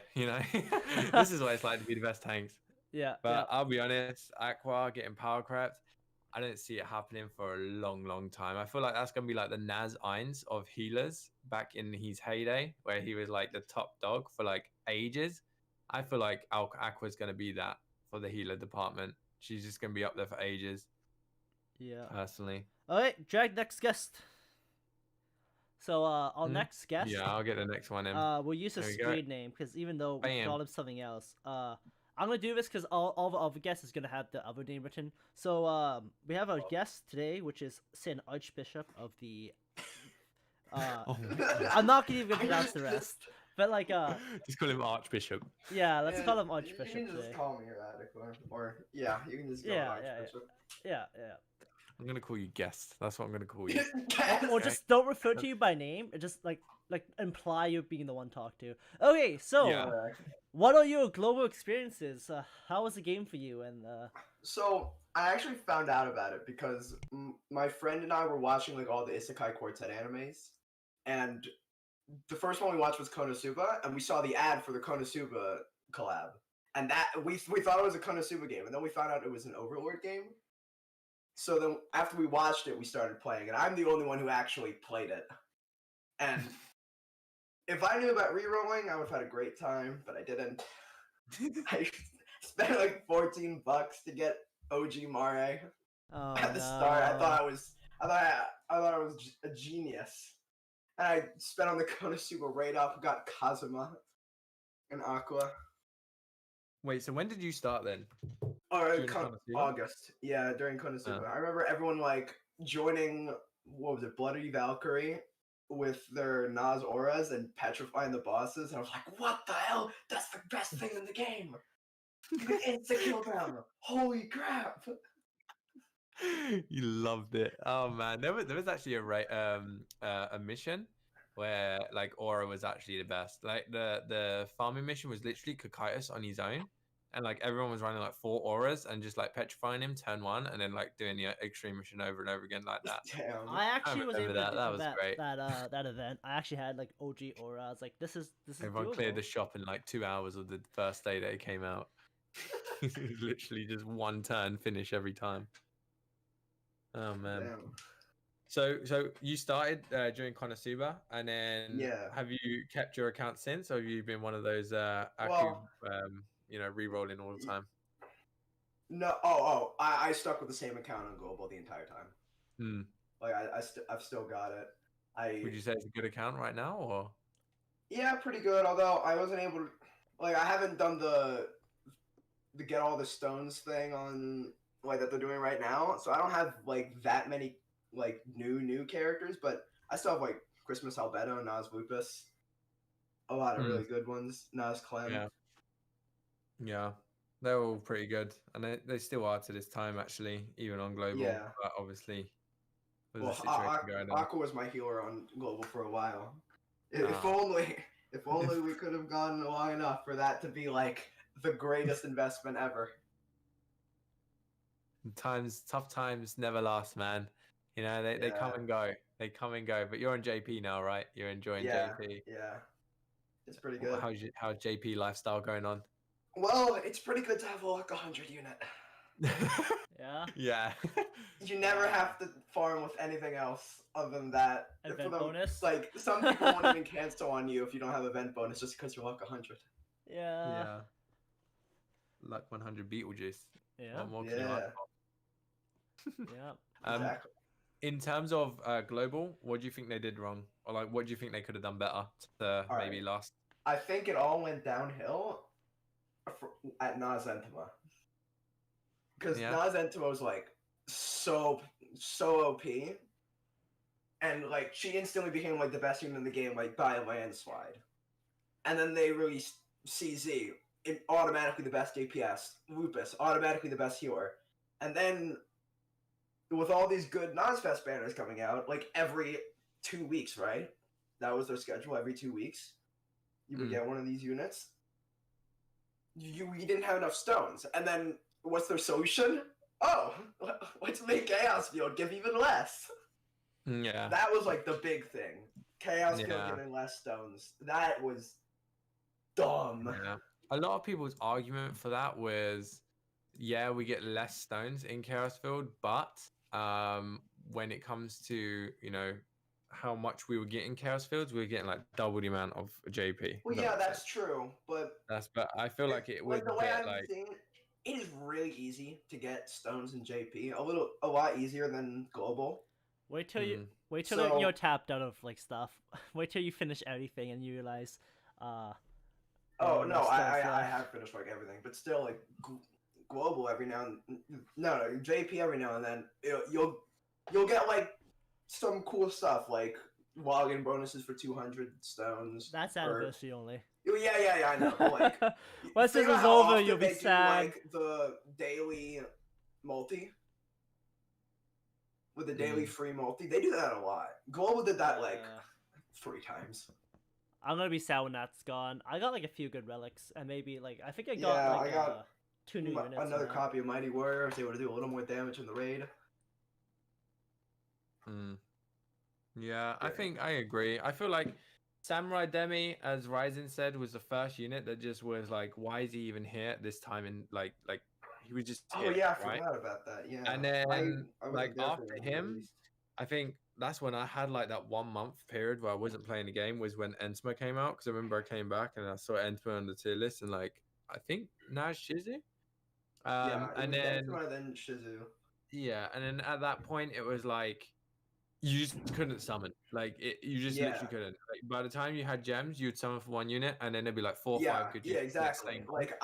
This is what it's like to be the best tanks." Yeah, But yeah. I'll be honest, Aqua getting power crept, I don't see it happening for a long, long time. I feel like that's gonna be like the Naz Eins of healers back in his heyday, where he was like the top dog for like ages. I feel like Aqua's going to be that for the healer department. She's just going to be up there for ages, Yeah. personally. All right, drag next guest. So our next guest. Yeah, I'll get the next one in. We'll use a There we go. screen name because even though we Bam. call him something else, I'm gonna do this because all the other guests is gonna have the other name written. So we have a guest today, which is Sin Archbishop of the. I'm not gonna even pronounce the rest, but like just call him Archbishop. yeah, let's call him Archbishop You can just today. call me Irratikor, or yeah, you can just go Yeah, Archbishop. Yeah. I'm gonna call you guest. That's what I'm gonna call you. Or just don't refer to you by name. Just like imply you're being the one talked to. Okay, so Yeah. what are your global experiences? How was the game for you? And So I actually found out about it because my friend and I were watching like all the Isekai Quartet animes, and the first one we watched was KonoSuba, and we saw the ad for the KonoSuba collab, and that we thought it was a KonoSuba game, and then we found out it was an Overlord game. So then after we watched it, we started playing, and I'm the only one who actually played it. And if I knew about rerolling, I would have had a great time, but I didn't. I spent like $14 to get OG Mare at the start. I thought I was a genius. And I spent on the KonoSuba Raid up, got Kazuma and Aqua. Wait, so when did you start then? Or During KonoSuba? August. Yeah, during KonoSuba. I remember everyone like joining, what was it, Bloody Valkyrie with their Nas auras and petrifying the bosses. And I was like, what the hell? That's the best thing in the game. You can insta-kill them. Holy crap. You loved it. Oh man, there was actually a mission where like Aura was actually the best. Like the farming mission was literally Kakaitis on his own, and like everyone was running like 4 auras and just like petrifying him turn 1, and then like doing the extreme mission over and over again like that. Damn. I actually was able remember to that. do That was great. that event. I actually had like OG aura. I was like, this is Everyone doable. cleared the shop in like 2 hours of the first day that it came out. It was literally just one turn finish every time. Oh man. Damn. So you started during KonoSuba, and then Yeah. have you kept your account since, or have you been one of those Aku, Well- re-rolling all the time? No, I stuck with the same account on Global the entire time. Hmm. Like I've still got it. Would you say it's a good account right now, or? Yeah, pretty good. Although I wasn't able to, like, I haven't done the get all the stones thing on like that they're doing right now. So I don't have like that many like new characters, but I still have like Christmas Albedo, Nas Lupus, a lot of really good ones. Nas Clem. Yeah, they're all pretty good, and they still are to this time actually, even on global. Yeah. But obviously, with Well, the situation going on. Aqua was my healer on Global for a while. If Ah. only we could have gone long enough for that to be like the greatest investment ever. Tough times never last, man. You know, they come Yeah. and go. They come and go. But you're on JP now, right? You're enjoying JP. Yeah, it's pretty good. How's JP lifestyle going on? Well, it's pretty good to have a luck 100 unit. Yeah. Yeah. You never have to farm with anything else other than that. Event For bonus? Like, some people won't even cancel on you if you don't have event bonus just because you're luck 100. Yeah. Yeah. Luck 100 Beetlejuice. Yeah. What more can you Yeah. ask for? Yeah. Exactly. In terms of global, what do you think they did wrong, or like what do you think they could have done better to All maybe right. last? I think it all went downhill at Nas Entema. Because Yeah. Nas Entema was like so OP. And like she instantly became like the best unit in the game, like by a landslide. And then they released CZ, automatically the best DPS. Lupus, automatically the best healer. And then with all these good Nosfest banners coming out, like every 2 weeks, right? That was their schedule, every 2 weeks. You would get one of these units. You didn't have enough stones. And then what's their solution? Oh, let's make Chaos Field give even less. Yeah. That was like the big thing. Chaos Field Yeah. giving less stones. That was dumb. Yeah. A lot of people's argument for that was, yeah, we get less stones in Chaos Field, but when it comes to, how much we were getting Chaos Fields, we were getting like double the amount of JP. Well, if that yeah, makes that's sense. true, but But I feel like it was like the a way bit I'm like seeing it, it is really easy to get stones in JP. A lot easier than global. Wait till you Mm. wait till So- you're tapped out of like stuff. Wait till you finish everything and you realize, there Oh are no, stones I left. have finished like everything, but still like global every now and no JP every now and then you'll get like some cool stuff like login bonuses for 200 stones. That's or- anniversary only. Yeah, I know. But like, Once think this about is how over, often you'll be they do, sad. like the daily multi with the daily free multi. They do that a lot. Global did that like Yeah. 3 times. I'm gonna be sad when that's gone. I got like a few good relics, and maybe like I think I Yeah, got like I got 2 new units. Another now. copy of Mighty Warrior. I was able to do a little more damage in the raid. Yeah, I Yeah. think I agree. I feel like Samurai Demi, as Ryzen said, was the first unit that just was like, why is he even here at this time? And like he was just Oh here, yeah, I right? forgot about that. Yeah, And then I wasn't like there for after when he him, released. I think that's when I had like that 1 month period where I wasn't playing the game was when Entma came out because I remember I came back and I saw Entma on the tier list and like I think Naz Shizu. Yeah, it And was then Densma, then Shizu. yeah, and then at that point it was like you just couldn't summon. Like you just Yeah. literally couldn't. Like by the time you had gems, you'd summon for 1 unit, and then there'd be like 4 or 5 good Yeah, units. the next exactly. day. Like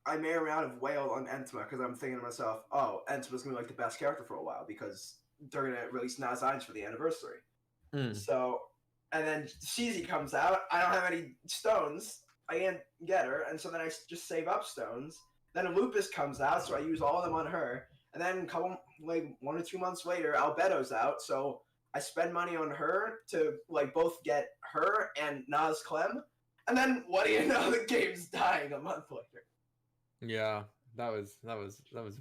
I may or may not have wailed on Entma because I'm thinking to myself, oh, Entma's gonna be like the best character for a while because they're gonna release Nazines for the anniversary. Mm. So, and then Shizi comes out. I don't have any stones. I can't get her, and so then I just save up stones. Then Lupus comes out, so I use all of them on her. And then like 1 or 2 months later, Albedo's out, so I spend money on her to like both get her and Nas Clem. And then what do you know? The game's dying a month later. Yeah, that was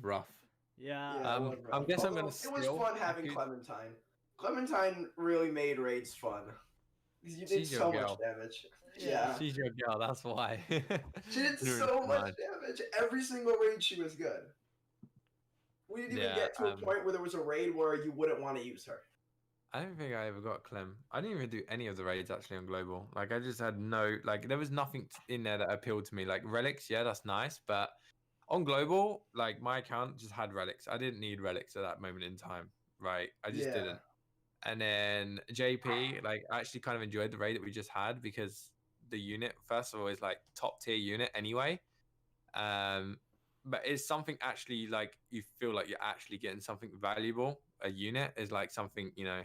rough. Yeah. Yeah, it Um, was I rough. guess I'm gonna Although it was steal fun having Aku- Clementine. Clementine really made raids fun. Because you did She's your so girl. much damage. Yeah. Yeah. She's your girl, that's why. She did Ruined so much mine. damage. Every single raid she was good. We didn't even Yeah, get to a point where there was a raid where you wouldn't want to use her. I don't think I ever got Clem. I didn't even do any of the raids actually on global. Like I just had no like there was nothing in there that appealed to me. Like relics, yeah, that's nice, but on global, like my account just had relics. I didn't need relics at that moment in time, right? I just Yeah. didn't. And then JP, like I actually kind of enjoyed the raid that we just had because the unit first of all is like top tier unit anyway. But it's something actually like you feel like you're actually getting something valuable. A unit is like something, you know,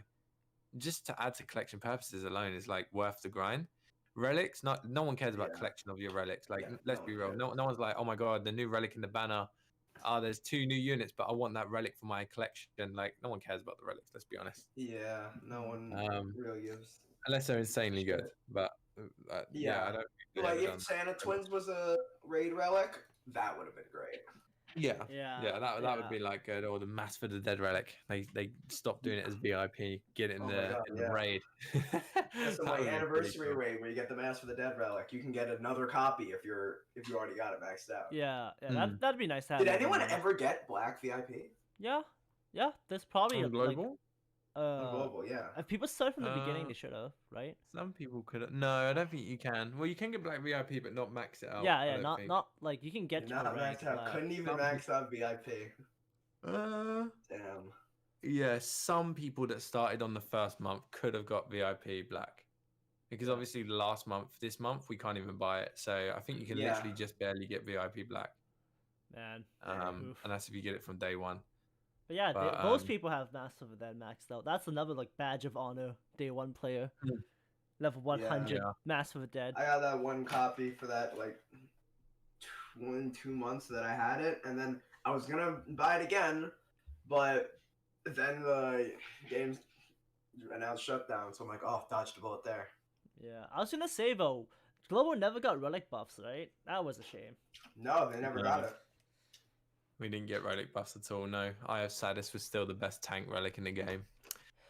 just to add to collection purposes alone is like worth the grind. Relics, no one cares about Yeah. collection of your relics. Like Yeah, let's no be one real. cares. No one's like, oh my god, the new relic in the banner. There's 2 new units, but I want that relic for my collection. Like no one cares about the relics. Let's be honest. Yeah, no one really gives. Unless they're insanely good. Shit. But yeah, I don't. Think they Like ever if done that. Santa Twins was a raid relic, that would have been great. Yeah, Yeah. that would be like good. Or the Mass for the Dead relic. They stopped doing it as VIP. Get it in Oh my the God, in the yeah. raid. That's some That like would've been pretty anniversary cool. raid where you get the Mass for the Dead relic. You can get another copy if you already got it maxed out. Yeah. Mm. That'd be nice to have. Did every anyone month. ever get Black VIP Yeah. There's probably On global? on global? Yeah. If people started from the beginning, Uh, they should have, right? Some people could. No, I don't think you can. Well, you can get Black VIP, but not max it out. Yeah, I yeah. don't Not think. not like you can get You're to not the rank. maxed out. Black. Couldn't even Some max out VIP. Uh, Damn. yeah, some people that started on the first month could have got VIP Black, because Yeah. obviously this month we can't even buy it. So I think you can Yeah. literally just barely get VIP Black. Man. And Oof. that's if you get it from day one. But yeah, But, those people have Mass of the Dead maxed out. That's another like badge of honor. Day 1 player, Mm. level 100, Yeah. Mass of the Dead. I got that one copy for that like 2 months that I had it, and then I was gonna buy it again, but then the game's announced shutdown, so I'm like, oh, dodged a bullet there. Yeah, I was gonna say though, Global never got relic buffs, right? That was a shame. No, they never got No. it. We didn't get relic buffs at all. No, Eye of Sadist was still the best tank relic in the game.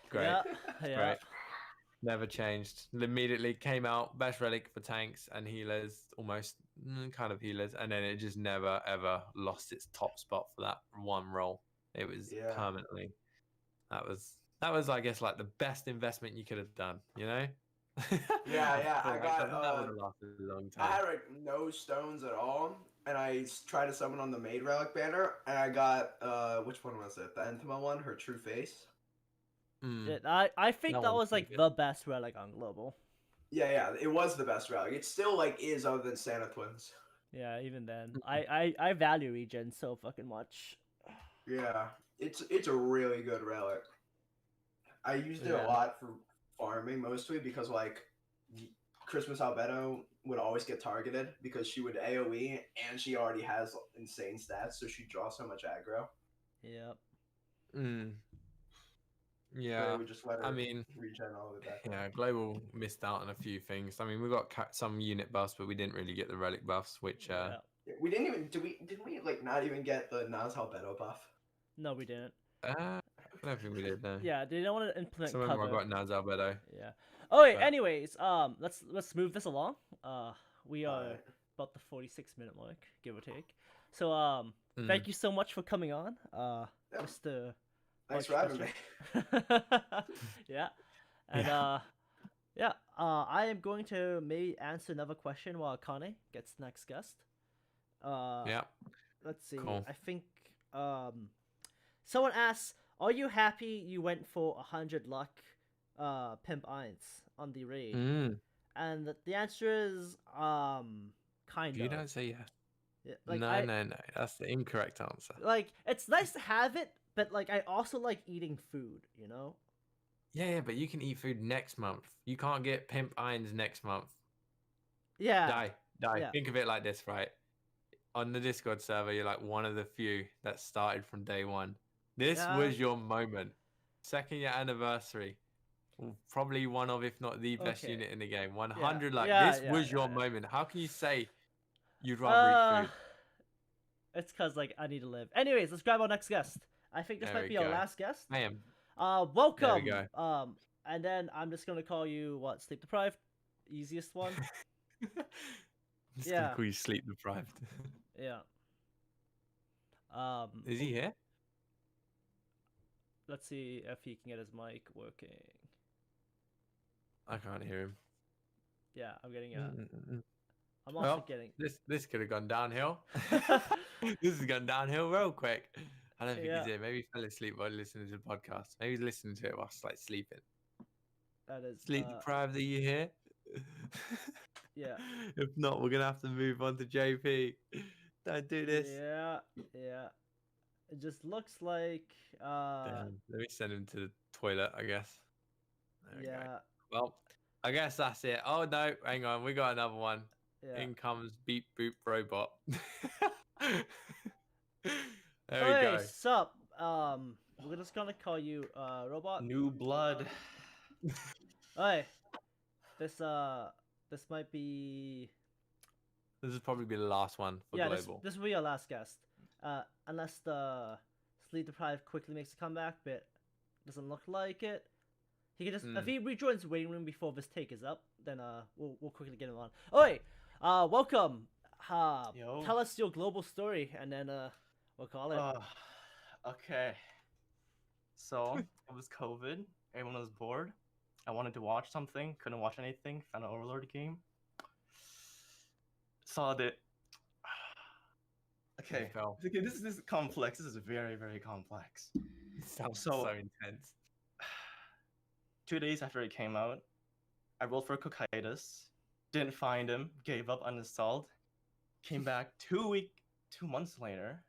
Great. Yeah, yeah. Great. Never changed. Immediately came out, best relic for tanks and healers, almost kind of healers, and then it just never ever lost its top spot for that one role. It was Yeah. permanently. That that was, I guess, like the best investment you could have done. You know? Yeah, feel I like got, that would have lasted a long I time. had like no stones at all, and I tried to summon on the maid relic banner, and I got which one was it? The Enthma one, her true face. Mm. I think That that one's was pretty like good. the best relic on global. Yeah, it was the best relic. It still like is other than Santa Twins. Yeah, even then, I value regen so fucking much. Yeah, it's a really good relic. I used it a Yeah. lot for farming mostly because like Christmas Albedo would always get targeted because she would AoE and she already has insane stats, so she draws so much aggro. Yep. Mm. But Yeah. it would just let her I mean, regen all of it back. yeah, Global missed out on a few things. I mean, we got some unit buffs, but we didn't really get the relic buffs, which Yeah. We didn't even didn't we like not even get the Nas Albedo buff? No, we didn't. I don't think we did. No. Yeah, they don't want to implement So remember, cover. I got Naz Albedo. Yeah. Okay. But- Anyways, let's move this along. We are Alright. about the 46-minute mark, give or take. So thank you so much for coming on. Yeah. Mr. Thanks for having me. Yeah. And I am going to maybe answer another question while Akane gets next guest. Yeah. Let's see. Cool. I think someone asks, "Are you happy you went for 100 luck pimp irons on the raid?" Mm. And the answer is kind You of. don't say yes. Yeah, No. That's the incorrect answer. Like, it's nice to have it, but like I also like eating food, you know? Yeah, but you can eat food next month. You can't get pimp irons next month. Yeah. Die. Yeah. Think of it like this, right? On the Discord server, you're like one of the few that started from day one. This Yeah. was your moment. 2nd year anniversary. Probably one of, if not the best Okay. unit in the game. 100 like Yeah, this yeah, was your yeah. moment. How can you say you'd rather eat food? It's cause like I need to live. Anyways, let's grab our next guest. I think this There might we be our go. last guest. Bam. Welcome. There we And then I'm just gonna call you what? Sleep deprived? Easiest one? Just Yeah. gonna call you sleep deprived. Yeah. Is he here? Let's see if he can get his mic working. I can't hear him. Yeah, I'm getting Mm-mm-mm. I'm also Well, getting This could have gone downhill. This has gone downhill real quick. I don't think Yeah. he's here. Maybe he fell asleep while listening to the podcast. Maybe he's listening to it whilst like sleeping. that is Sleep deprived, are you here? Yeah. If not, we're gonna have to move on to JP. Don't do this. Yeah. It just looks like Damn. Let me send him to the toilet, I guess. There we go. yeah. Well, I guess that's it. Oh no, hang on, we got another one. Yeah. In comes BeepBoopRobot. There we Hey, go. sup? We're just gonna call you robot. New blood. Hey, this might be This will probably be the last one for yeah. global. This will be our last guest. Unless the sleep deprived quickly makes a comeback, but doesn't look like it. He can just if he rejoins the waiting room before this take is up, then we'll quickly get him on. Oi, welcome. Yo. Tell us your global story, and then we'll call it. Okay. So it was COVID. Everyone was bored. I wanted to watch something. Couldn't watch anything. Found an Overlord game. Saw that. Okay. fell. Okay. This is complex. This is very, very complex. Sounds So- so intense. 2 days after it came out, I rolled for Cocytus. Didn't find him. Gave up. Uninstalled. Came back 2 months later.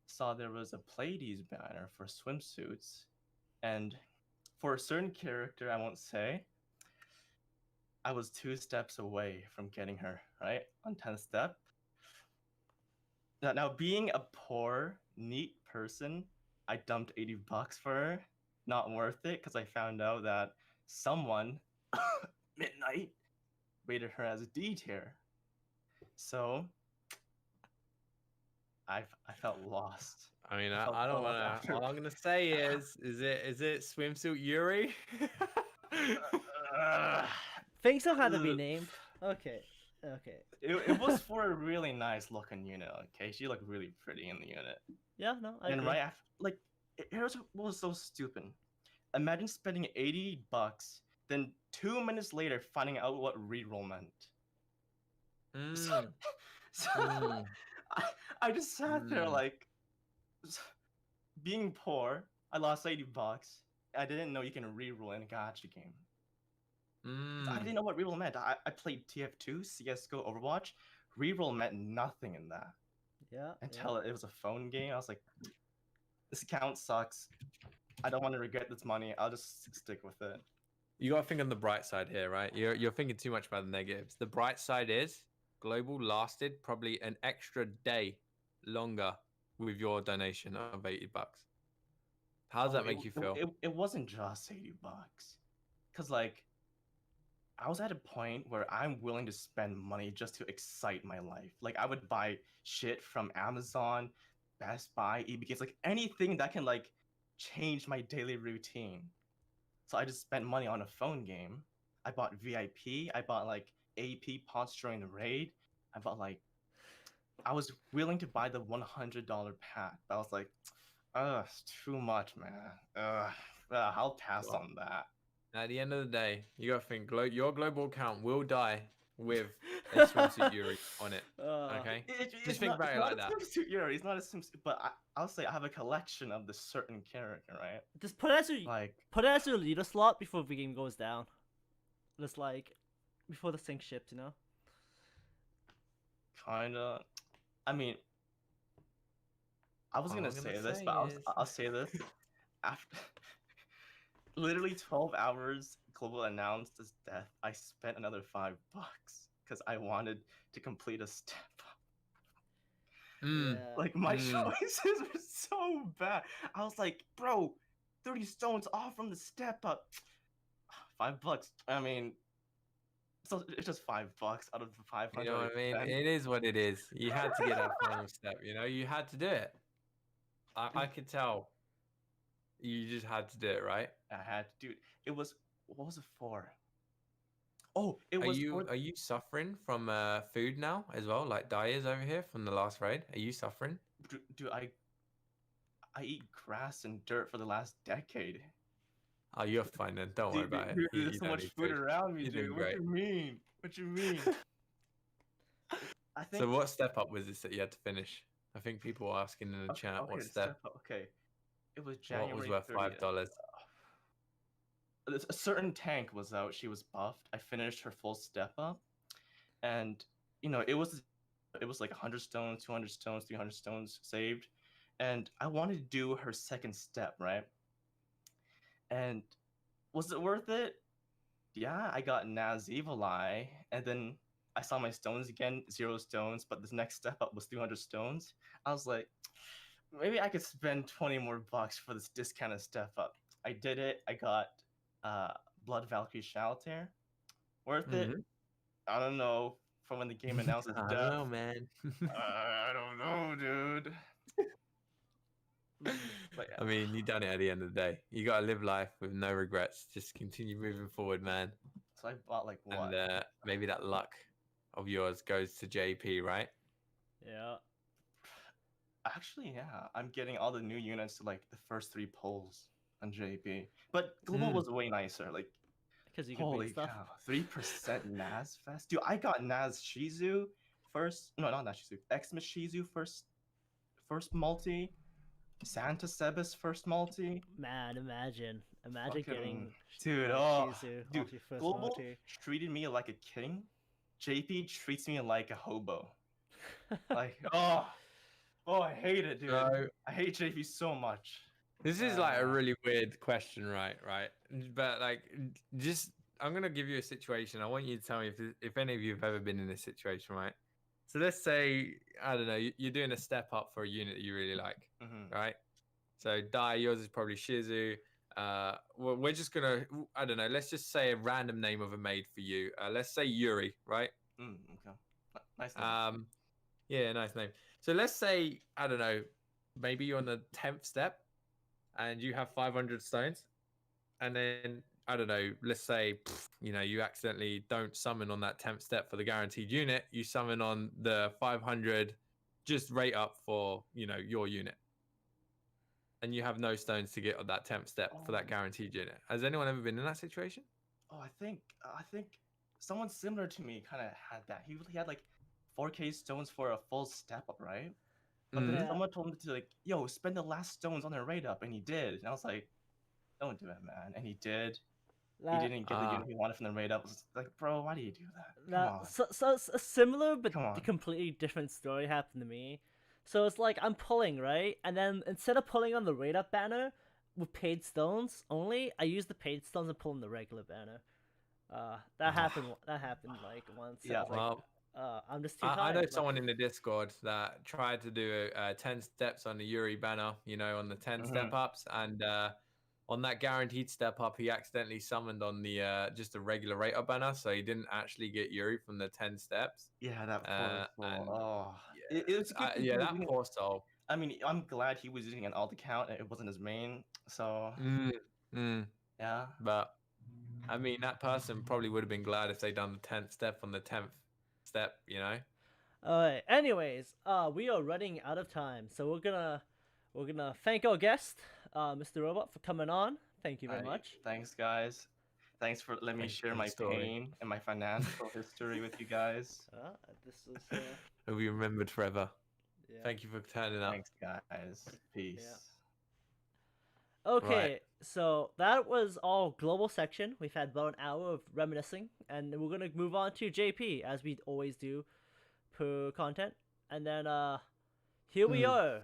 Saw there was a Pleiades banner for swimsuits, and for a certain character I won't say, I was 2 steps away from getting her, right? On 10th step. Now being a poor, neat person, I dumped $80 for her. Not worth it, because I found out that someone, midnight, rated her as a D tier. So I felt lost. I mean, felt I don't lost want to. after. All I'm gonna say is it swimsuit Yuri? Things don't have to be named. Okay. It was for a really nice looking unit. Okay, she looked really pretty in the unit. Yeah, no, I And agree. right after, like, here's what was so stupid. imagine spending $80, then 2 minutes later finding out what reroll meant. So, Mm. so Mm. I just sat there Mm. like, being poor. I lost $80. I didn't know you can reroll in a gacha game. I didn't Mm. know what reroll meant. I played TF2, CS:GO, Overwatch. Reroll meant nothing in that Yeah. until it was a phone game. I was like, this account sucks. I don't want to regret this money. I'll just stick with it. You got to think on the bright side here, right? You're thinking too much about the negatives. The bright side is Global lasted probably an extra day longer with your donation of $80. How does that make you feel? It wasn't just $80, because like I was at a point where I'm willing to spend money just to excite my life. Like I would buy shit from Amazon, Best Buy, EBKs, like anything that can like change my daily routine. So I just spent money on a phone game. I bought VIP. I bought like AP pots during the raid. I bought like I was willing to buy the $100 pack, but I was like, it's too much, man. I'll pass Well, on that. At the end of the day, you got to think your global account will die with a swimsuit Yuri on it. Okay? Just think about it like that. Swimsuit Yuri. It's not a swimsuit, but I'll say I have a collection of this certain character, right? Just put it as your Like, put it as your leader slot before the game goes down. Just like before the sync ships, you know. kinda. I mean, I was All gonna I'm say gonna this, say but is- I'll say this. After literally 12 hours, Global announced his death. I spent another $5 because I wanted to complete a step up. Mm. Yeah. Like my Mm. choices were so bad. I was like, bro, 30 stones off from the step up. $5. I mean, so it's just $5 out of the 500. You know what I mean? It is what it is. You had to get that final step, you know? You had to do it. I could tell. You just had to do it, right? I had to do it. It was, what was it for? Oh, it Are was you for are you suffering from food now as well? Like Dyer's over here from the last raid. Are you suffering? dude, I eat grass and dirt for the last decade. Oh, you're fine then. Don't worry about it. You There's so don't much need food around me, You're dude. doing What great. you mean? What you mean? I think So what step up was this that you had to finish? I think people were asking in the chat okay, what the step. up. Okay, it was What January was worth 30th. $5? A certain tank was out. She was buffed. I finished her full step up, and you know it was like 100 stones, 200 stones, 300 stones saved, and I wanted to do her second step, right? And was it worth it? Yeah, I got Naz Evil Eye, and then I saw my stones again, 0 stones, but this next step up was 300 stones. I was like, maybe I could spend 20 more bucks for this discounted step up. I did it. I got Blood Valkyrie Shelter. Worth it? I don't know. From when the game announced its I death. don't know, man. I don't know, dude. But yeah. I mean, you done it at the end of the day. You gotta live life with no regrets. Just continue moving forward, man. So I bought like what? And maybe that luck of yours goes to JP, right? Yeah. Actually, yeah. I'm getting all the new units to like the first 3 polls on JP. But Global was way nicer. Like, Because you can holy beat stuff. cow, 3% Naz Fest. Dude, I got Naz Shizu first. No, not Naz Shizu. Xmas Shizu first multi. Santa Sebas first multi. Man, imagine Fucking- getting dude, Shizu dude, off your first Global multi. treated me like a king. JP treats me like a hobo. Like, oh, I hate it, dude. So I hate JP so much. this is like a really weird question, right? But like, just I'm gonna give you a situation. I want you to tell me if any of you have ever been in this situation, right? So let's say I don't know, you're doing a step up for a unit that you really like, right? So Dai, yours is probably Shizu. Well, we're just gonna I don't know. Let's just say a random name of a maid for you. Let's say Yuri, right? Okay. Nice name. Yeah, nice name. So let's say I don't know, maybe you're on the 10th step, and you have 500 stones, and then I don't know, let's say you accidentally don't summon on that 10th step for the guaranteed unit. You summon on the 500, just rate up for your unit. and you have no stones to get that 10th step for that Oh. guaranteed unit. Has anyone ever been in that situation? Oh, I think someone similar to me kind of had that. He had like 4K stones for a full step up, right? But then Mhm. Yeah. someone told him to like, yo, spend the last stones on a raid up, and he did. And I was like, don't do it, man. And he did. He That, didn't get the unit he wanted from the raid up. I was like, bro, why do you do that? Come on. so a similar but Come on. completely different story happened to me. So it's like I'm pulling, right? And then instead of pulling on the raid up banner with paid stones only, I use the paid stones and pull on the regular banner. That happened like once. Yeah. I was like, Well, I'm just too tired. I know like- someone in the Discord that tried to do 10 steps on the Yuri banner, you know, on the 10 step ups, and on that guaranteed step up, he accidentally summoned on the just a regular rate up banner, so he didn't actually get Yuri from the 10 steps. Yeah, that poor and soul. Oh, yeah, it was a good thing he yeah, was that using- poor soul. I mean, I'm glad he was using an alt account and it wasn't his main. So yeah. But I mean, that person probably would have been glad if they done the 10th step on the 10th step, you know. Alright, anyways, we are running out of time, so we're gonna thank our guest, Mr. Robot, for coming on. Thank you very much. Thanks, guys. Thanks for letting me Thanks share for the my story. pain and my financial history with you guys. This was It'll be remembered forever. yeah. Thank you for turning up. Thanks, guys. Peace. Okay, so that was all global section. We've had about an hour of reminiscing, and we're gonna move on to JP as we always do per content. And then here we are,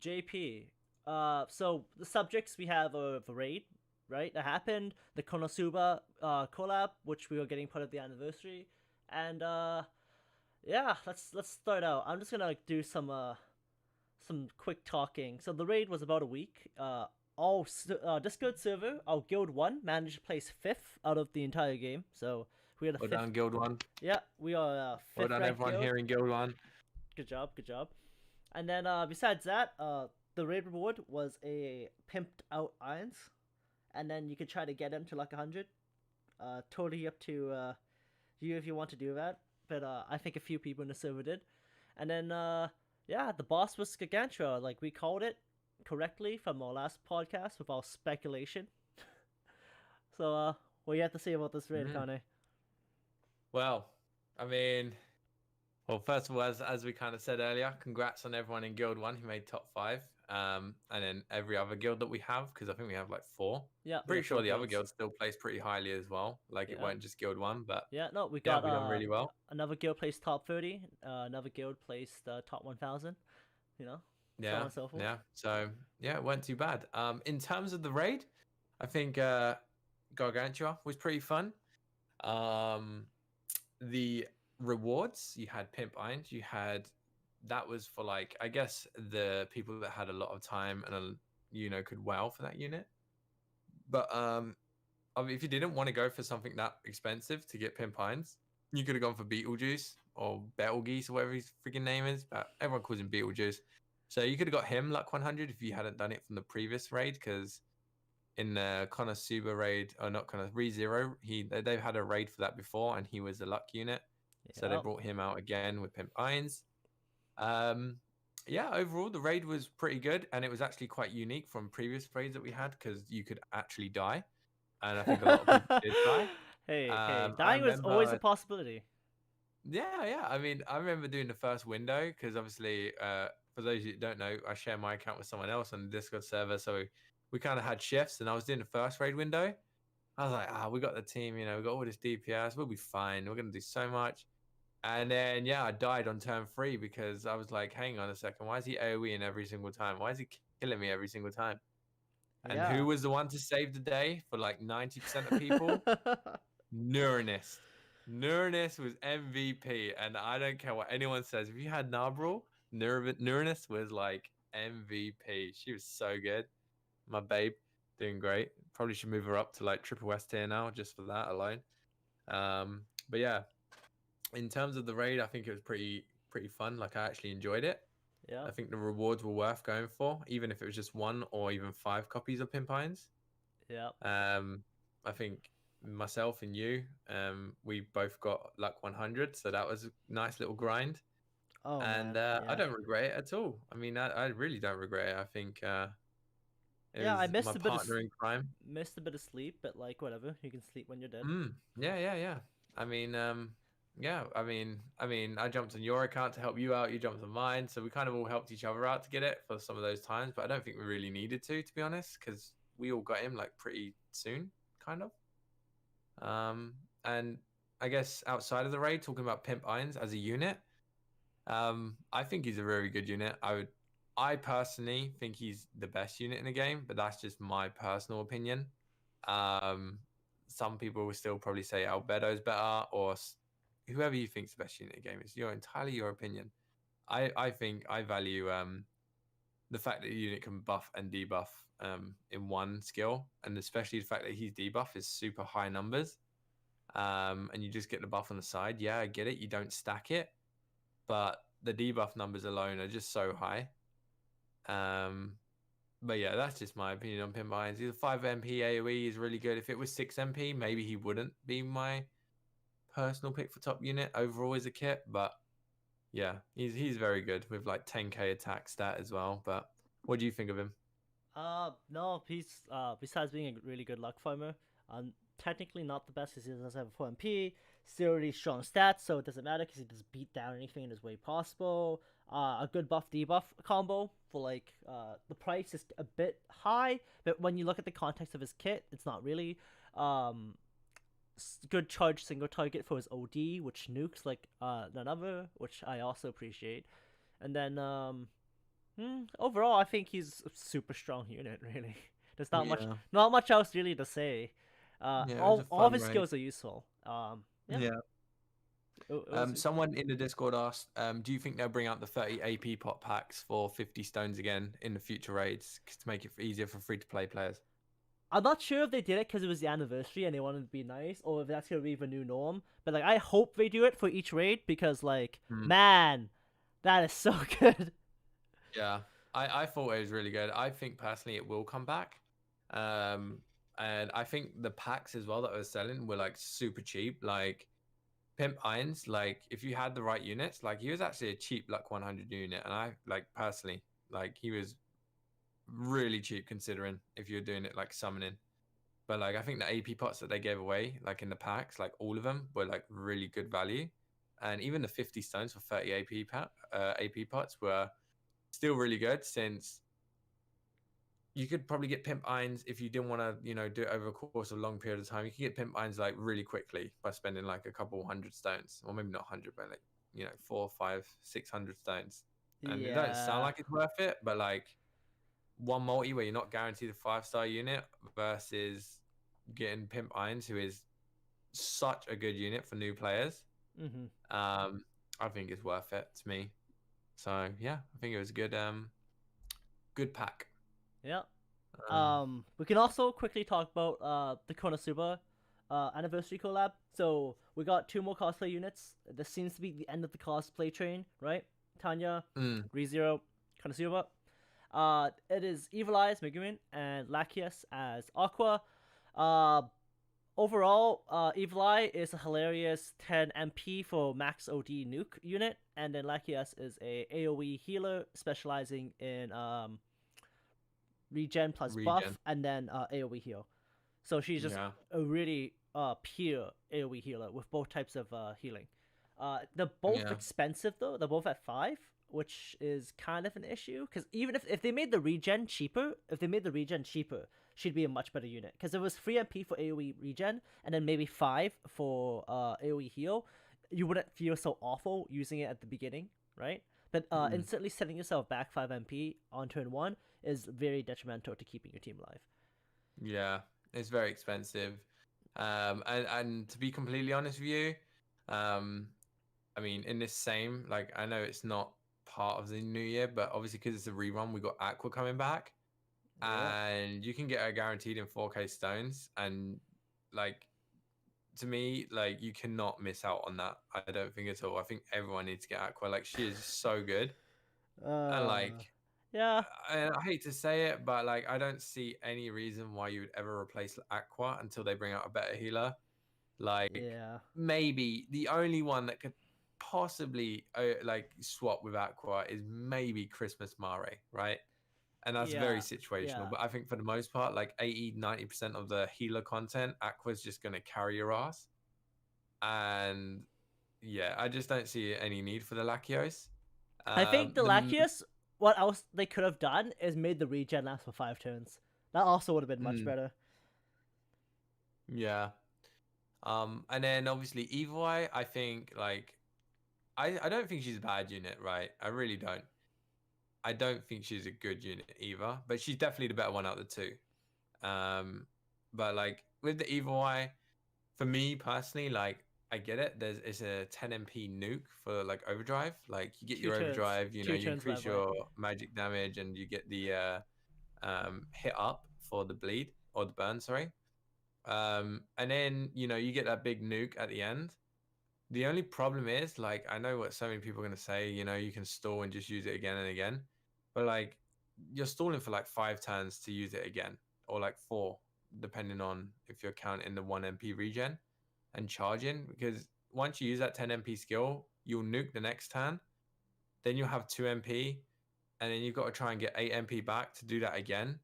JP. So the subjects we have are the raid, right? That happened, the KonoSuba collab, which we are getting part of the anniversary, and yeah, let's start out. I'm just gonna do some quick talking. So the raid was about a week. All Discord server, our guild 1 managed to place 5th out of the entire game. So we had a Well 5th. done, Guild 1. Yeah, we are 5th Well done, ranked everyone guild. here in Guild 1. Good job. And then besides that, the raid reward was a pimped out irons, and then you could try to get them to like 100. Totally up to you if you want to do that. But I think a few people in the server did. And then yeah, the boss was Gargantua. Like we called it correctly from our last podcast with our speculation. So what do you have to say about this raid, Akane? Well, I mean, well, first of all, as we kind of said earlier, congrats on everyone in Guild 1 who made top 5. And then every other guild that we have, because I think we have like 4. Yeah, Pretty sure the other guilds still place pretty highly as well. Like it Yeah. won't just Guild 1, but Yeah, no, we yeah, got we done really well. another guild placed top 30, another guild placed top 1,000. You know, so on Yeah, and so forth. yeah. So yeah, it weren't too bad. In terms of the raid, I think Gargantua was pretty fun. The rewards, you had Pimp Irons, that was for like, I guess the people that had a lot of time and could wow for that unit. But I mean, if you didn't want to go for something that expensive to get Pimp Irons, you could have gone for Beetlejuice or Betelgeuse or whatever his freaking name is, but everyone calls him Beetlejuice. So you could have got him luck 100 if you hadn't done it from the previous raid, because in the KonoSuba raid, or not ReZero, they've had a raid for that before, and he was a luck unit. So they Yep. brought him out again with Pimp Irons. Yeah, overall the raid was pretty good, and it was actually quite unique from previous raids that we had because you could actually die, and I think a lot of people did die. Hey, I dying was always a remember- possibility. Yeah. I mean, I remember doing the first window because obviously, for those of you that don't know, I share my account with someone else on the Discord server, so we kind of had shifts, and I was doing the first raid window. I was like, we got the team, we got all this DPS, we'll be fine. We're gonna do so much. And then I died on turn 3 because I was like, hang on a second, why is he AoEing every single time? Why is he killing me every single time? And Yeah. who was the one to save the day for like 90% of people? Nurinist. Nurinist was MVP, and I don't care what anyone says. If you had Nabril, Nurinist was like MVP. She was so good. My babe, doing great. Probably should move her up to like triple S tier now, just for that alone. But yeah, in terms of the raid, I think it was pretty fun. Like I actually enjoyed it. Yeah. I think the rewards were worth going for, even if it was just 1 or even 5 copies of Pimp Irons. Yeah. I think myself and you, we both got luck 100, so that was a nice little grind. Oh, And man. I don't regret it at all. I mean, I really don't regret it. I think It Yeah, I was missed my a bit of partner in crime. missed a bit of sleep, but like whatever, you can sleep when you're dead. Yeah. I mean, yeah. I jumped on your account to help you out. You jumped on mine, so we kind of all helped each other out to get it for some of those times. But I don't think we really needed to be honest, because we all got him like pretty soon, kind of. And I guess outside of the raid, talking about Pimp Irons as a unit, I think he's a very good unit. I personally think he's the best unit in the game, but that's just my personal opinion. Um, some people will still probably say Albedo's better, or whoever you think's the best unit in the game. It's entirely your opinion. I think I value the fact that the unit can buff and debuff in one skill, and especially the fact that his debuff is super high numbers. And you just get the buff on the side. Yeah, I get it. You don't stack it, but the debuff numbers alone are just so high. But yeah, that's just my opinion on Pimp Irons. He's a 5 MP AoE is really good. If it was 6 MP, maybe he wouldn't be my personal pick for top unit overall as a kit. But yeah, he's very good with like 10k attack stat as well. But what do you think of him? No, he's besides being a really good luck farmer, technically not the best because he doesn't have a 4 MP. Still really strong stats, so it doesn't matter because he just beat down anything in his way possible. A good buff debuff combo for like the price is a bit high, but when you look at the context of his kit, it's not really. Good charge single target for his OD, which nukes like none other, which I also appreciate. And then overall, I think he's a super strong unit. Really, there's not much else really to say. All of his skills are useful. Yeah. Someone in the Discord asked, do you think they'll bring out the 30 AP pot packs for 50 stones again in the future raids to make it easier for free-to-play players? I'm not sure if they did it because it was the anniversary and they wanted to be nice, or if that's gonna be the new norm. But like, I hope they do it for each raid because, like, man, that is so good. Yeah, I thought it was really good. I think personally it will come back. And I think the packs as well that I was selling were like super cheap. Like Pimp Irons, like if you had the right units, like he was actually a cheap like 100 unit, and I like personally like he was really cheap considering if you're doing it like summoning. But like I think the AP pots that they gave away, like in the packs, like all of them were like really good value, and even the 50 stones for 30 AP pots were still really good, since you could probably get Pimp Irons if you didn't want to, do it over a course of a long period of time. You can get Pimp Irons like really quickly by spending like a couple hundred stones, or maybe not 100, but like 4, 5, 600 stones. And it doesn't sound like it's worth it, but like one multi where you're not guaranteed a 5-star unit versus getting Pimp Irons, who is such a good unit for new players. I think it's worth it to me. So yeah, I think it was a good pack. Yeah. We can also quickly talk about the KonoSuba anniversary collab. So we got 2 more cosplay units. This seems to be the end of the cosplay train, right? Tanya, ReZero, KonoSuba. It is Evil Eye as Megumin and Lachias as Aqua. Overall, Evil Eye is a hilarious 10 MP for max OD nuke unit, and then Lachias is a AoE healer specializing in regen plus buff, and then AoE heal. So she's just a really pure AoE healer with both types of healing. They're both expensive though. They're both at 5, which is kind of an issue, because even if they made the regen cheaper, she'd be a much better unit, because it was 3 MP for AoE regen and then maybe 5 for AoE heal. You wouldn't feel so awful using it at the beginning, right? But instantly setting yourself back 5 MP on turn 1 is very detrimental to keeping your team alive. Yeah, it's very expensive. And to be completely honest with you, I mean, in this same, like, I know it's not part of the new year, but obviously because it's a rerun, we got Aqua coming back, and you can get her guaranteed in 4k stones, and like, to me, like, you cannot miss out on that. I don't think at all. I think everyone needs to get Aqua. Like, she is so good. And like, I hate to say it, but like, I don't see any reason why you would ever replace Aqua until they bring out a better healer. Like, maybe the only one that could possibly like swap with Aqua is maybe Christmas Mare, right? and that's very Yeah, situational. yeah. But I think for the most part, like 80-90% of the healer content, Aqua's just gonna carry your ass. And yeah, I just don't see any need for the Latios. I think the Latios, what else they could have done is made the regen last for 5 turns. That also would have been much better. Yeah. And then obviously Evil Eye, I think like I don't think she's a bad unit, right? I really don't. I don't think she's a good unit either, but she's definitely the better one out of the two. But like with the Evil Eye, for me personally, like I get it. It's a 10 MP nuke for like overdrive. Like you get 2 your turns. overdrive, you 2 know, you turns, by increase the way. your magic damage and you get the hit up for the bleed or the burn, sorry. And then you know you get that big nuke at the end. The only problem is, like, I know what so many people are gonna say, you know, you can stall and just use it again and again, but like you're stalling for like 5 turns to use it again, or like 4, depending on if you're counting the 1 MP regen and charging. Because once you use that 10 MP skill, you'll nuke the next turn, then you'll have 2 MP, and then you've got to try and get 8 MP back to do that again.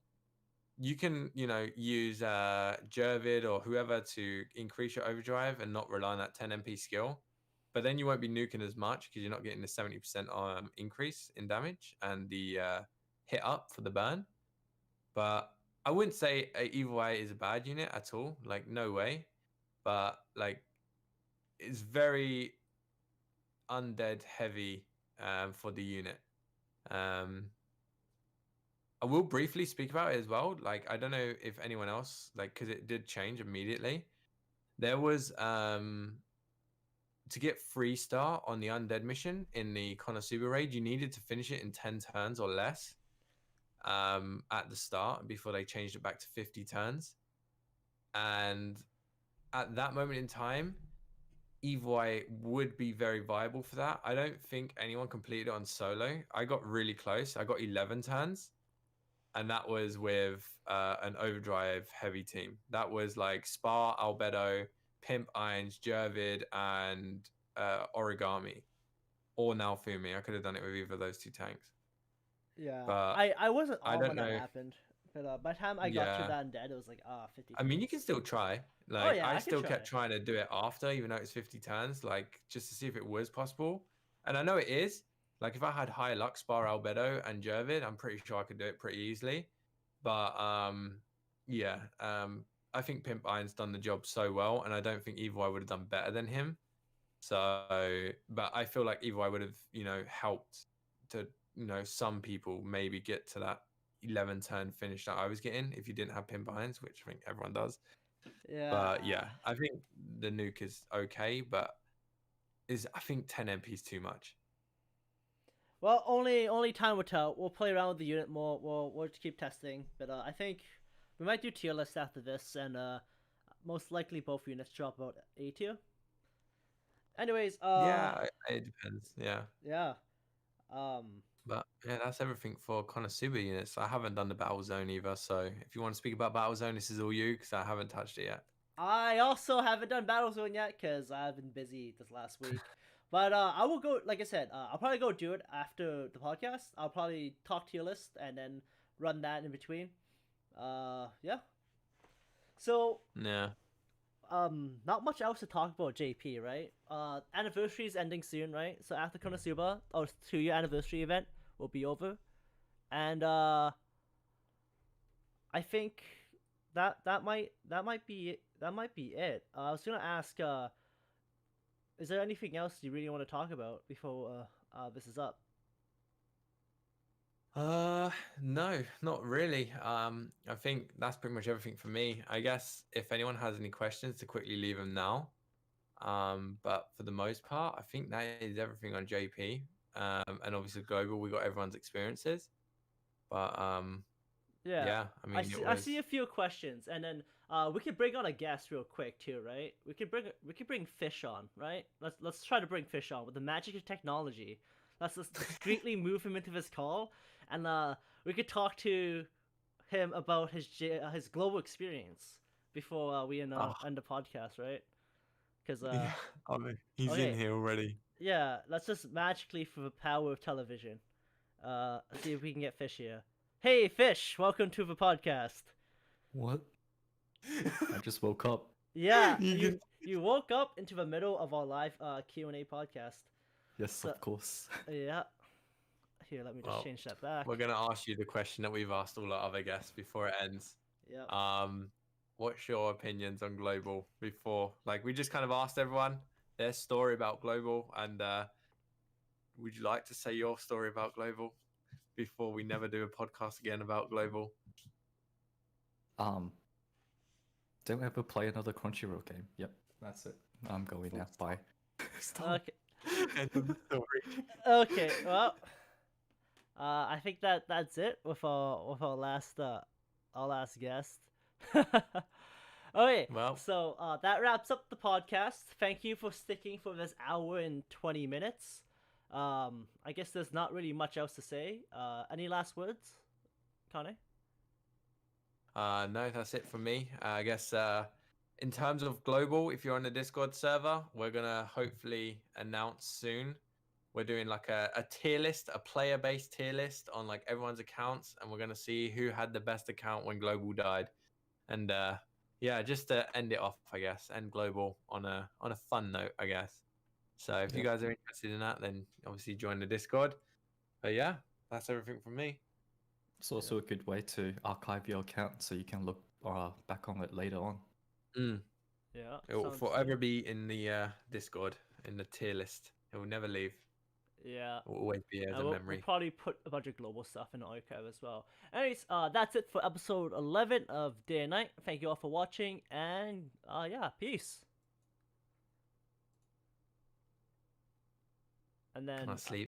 You can, you know, use Jervid or whoever to increase your overdrive and not rely on that 10 MP skill. But then you won't be nuking as much because you're not getting the 70% increase in damage and the hit up for the burn. But I wouldn't say Evil Eye is a bad unit at all. Like, no way. But, like, it's very undead heavy for the unit. I will briefly speak about it as well. Like, I don't know if anyone else, like, because it did change immediately. There was to get 3-star on the undead mission in the KonoSuba Raid, you needed to finish it in 10 turns or less at the start before they changed it back to 50 turns. And at that moment in time, Evil Eye would be very viable for that. I don't think anyone completed it on solo. I got really close. I got 11 turns. And that was with an overdrive heavy team. That was like Spar, Albedo, Pimp Irons, Jervid, and Origami, or Naofumi. I could have done it with either of those 2 tanks. Yeah, But I wasn't I on don't when know. that happened. But by the time I got to Yeah. that undead, it was like 50. I mean, you can still try. Oh Like, yeah, I I still could kept try. trying to do it after, even though it's 50 turns, like just to see if it was possible. And I know it is. Like, if I had high luck, Spar, Albedo, and Jervid, I'm pretty sure I could do it pretty easily. But yeah, I think Pimp Iron's done the job so well, and I don't think Evil Eye would have done better than him. So, but I feel like Evil Eye would have, you know, helped to, you know, some people maybe get to that 11 turn finish that I was getting if you didn't have Pimp Irons, which I think everyone does. Yeah. But yeah, I think the nuke is okay, but I think 10 MP is too much. Well, only time will tell. We'll play around with the unit more. We'll keep testing. But I think we might do tier list after this, and most likely both units drop about A tier. Anyways, Yeah, it depends. Yeah. yeah. But yeah, that's everything for KonoSuba units. I haven't done the Battle Zone either, so if you want to speak about Battle Zone, this is all you because I haven't touched it yet. I also haven't done Battle Zone yet because I've been busy this last week. But I will go, like I said, I'll probably go do it after the podcast. I'll probably talk tier list and then run that in between. Yeah. So, Yeah. not much else to talk about JP, right? Anniversary is ending soon, right? So after KonoSuba, our 2-year anniversary event will be over. And I think that might be it. I was gonna ask, is there anything else you really want to talk about before this is up? No, not really. I think that's pretty much everything for me. I guess if anyone has any questions, to quickly leave them now. But for the most part, I think that is everything on JP. And obviously global, we got everyone's experiences. But yeah, I mean, I see a few questions, and then we could bring on a guest real quick too, right? We could bring Fish on, right? Let's try to bring Fish on with the magic of technology. Let's discreetly move him into this call, and we could talk to him about his global experience before we end the podcast, right? Because yeah, I mean, he's okay. in here already. Yeah, let's just magically, for the power of television, see if we can get Fish here. Hey, Fish, welcome to the podcast. What? I just woke up. Yeah, You you woke up into the middle of our live Q&A podcast. Yes, So- of course. Yeah. Here, let me just Well, change that back. We're gonna ask you the question that we've asked all our other guests before it ends. Yeah. What's your opinions on global before? Like, we just kind of asked everyone their story about global, and would you like to say your story about global before we never do a podcast again about global? Don't ever play another Crunchyroll game. Yep, that's it. I'm going now. Bye. Stop. Okay. End of the story. Okay. Well, I think that's it with our last guest. Okay. Well- so that wraps up the podcast. Thank you for sticking for this hour and 20 minutes. I guess there's not really much else to say. Any last words, Kane? No, that's it for me. I guess in terms of global, if you're on the Discord server, we're gonna hopefully announce soon. We're doing like a tier list, a player-based tier list on like everyone's accounts, and we're gonna see who had the best account when global died. And yeah, just to end it off, I guess, end global on a fun note, I guess. So if you guys are interested in that, then obviously join the Discord. But yeah, that's everything from me. It's also a good way to archive your account so you can look back on it later on. Yeah. It will sounds forever good. be in the Discord, in the tier list. It will never leave. Yeah. It will always be as a We'll memory. probably put a bunch of global stuff in the archive as well. Anyways, that's it for episode 11 of Day and Night. Thank you all for watching, and yeah, peace. And then Can I sleep?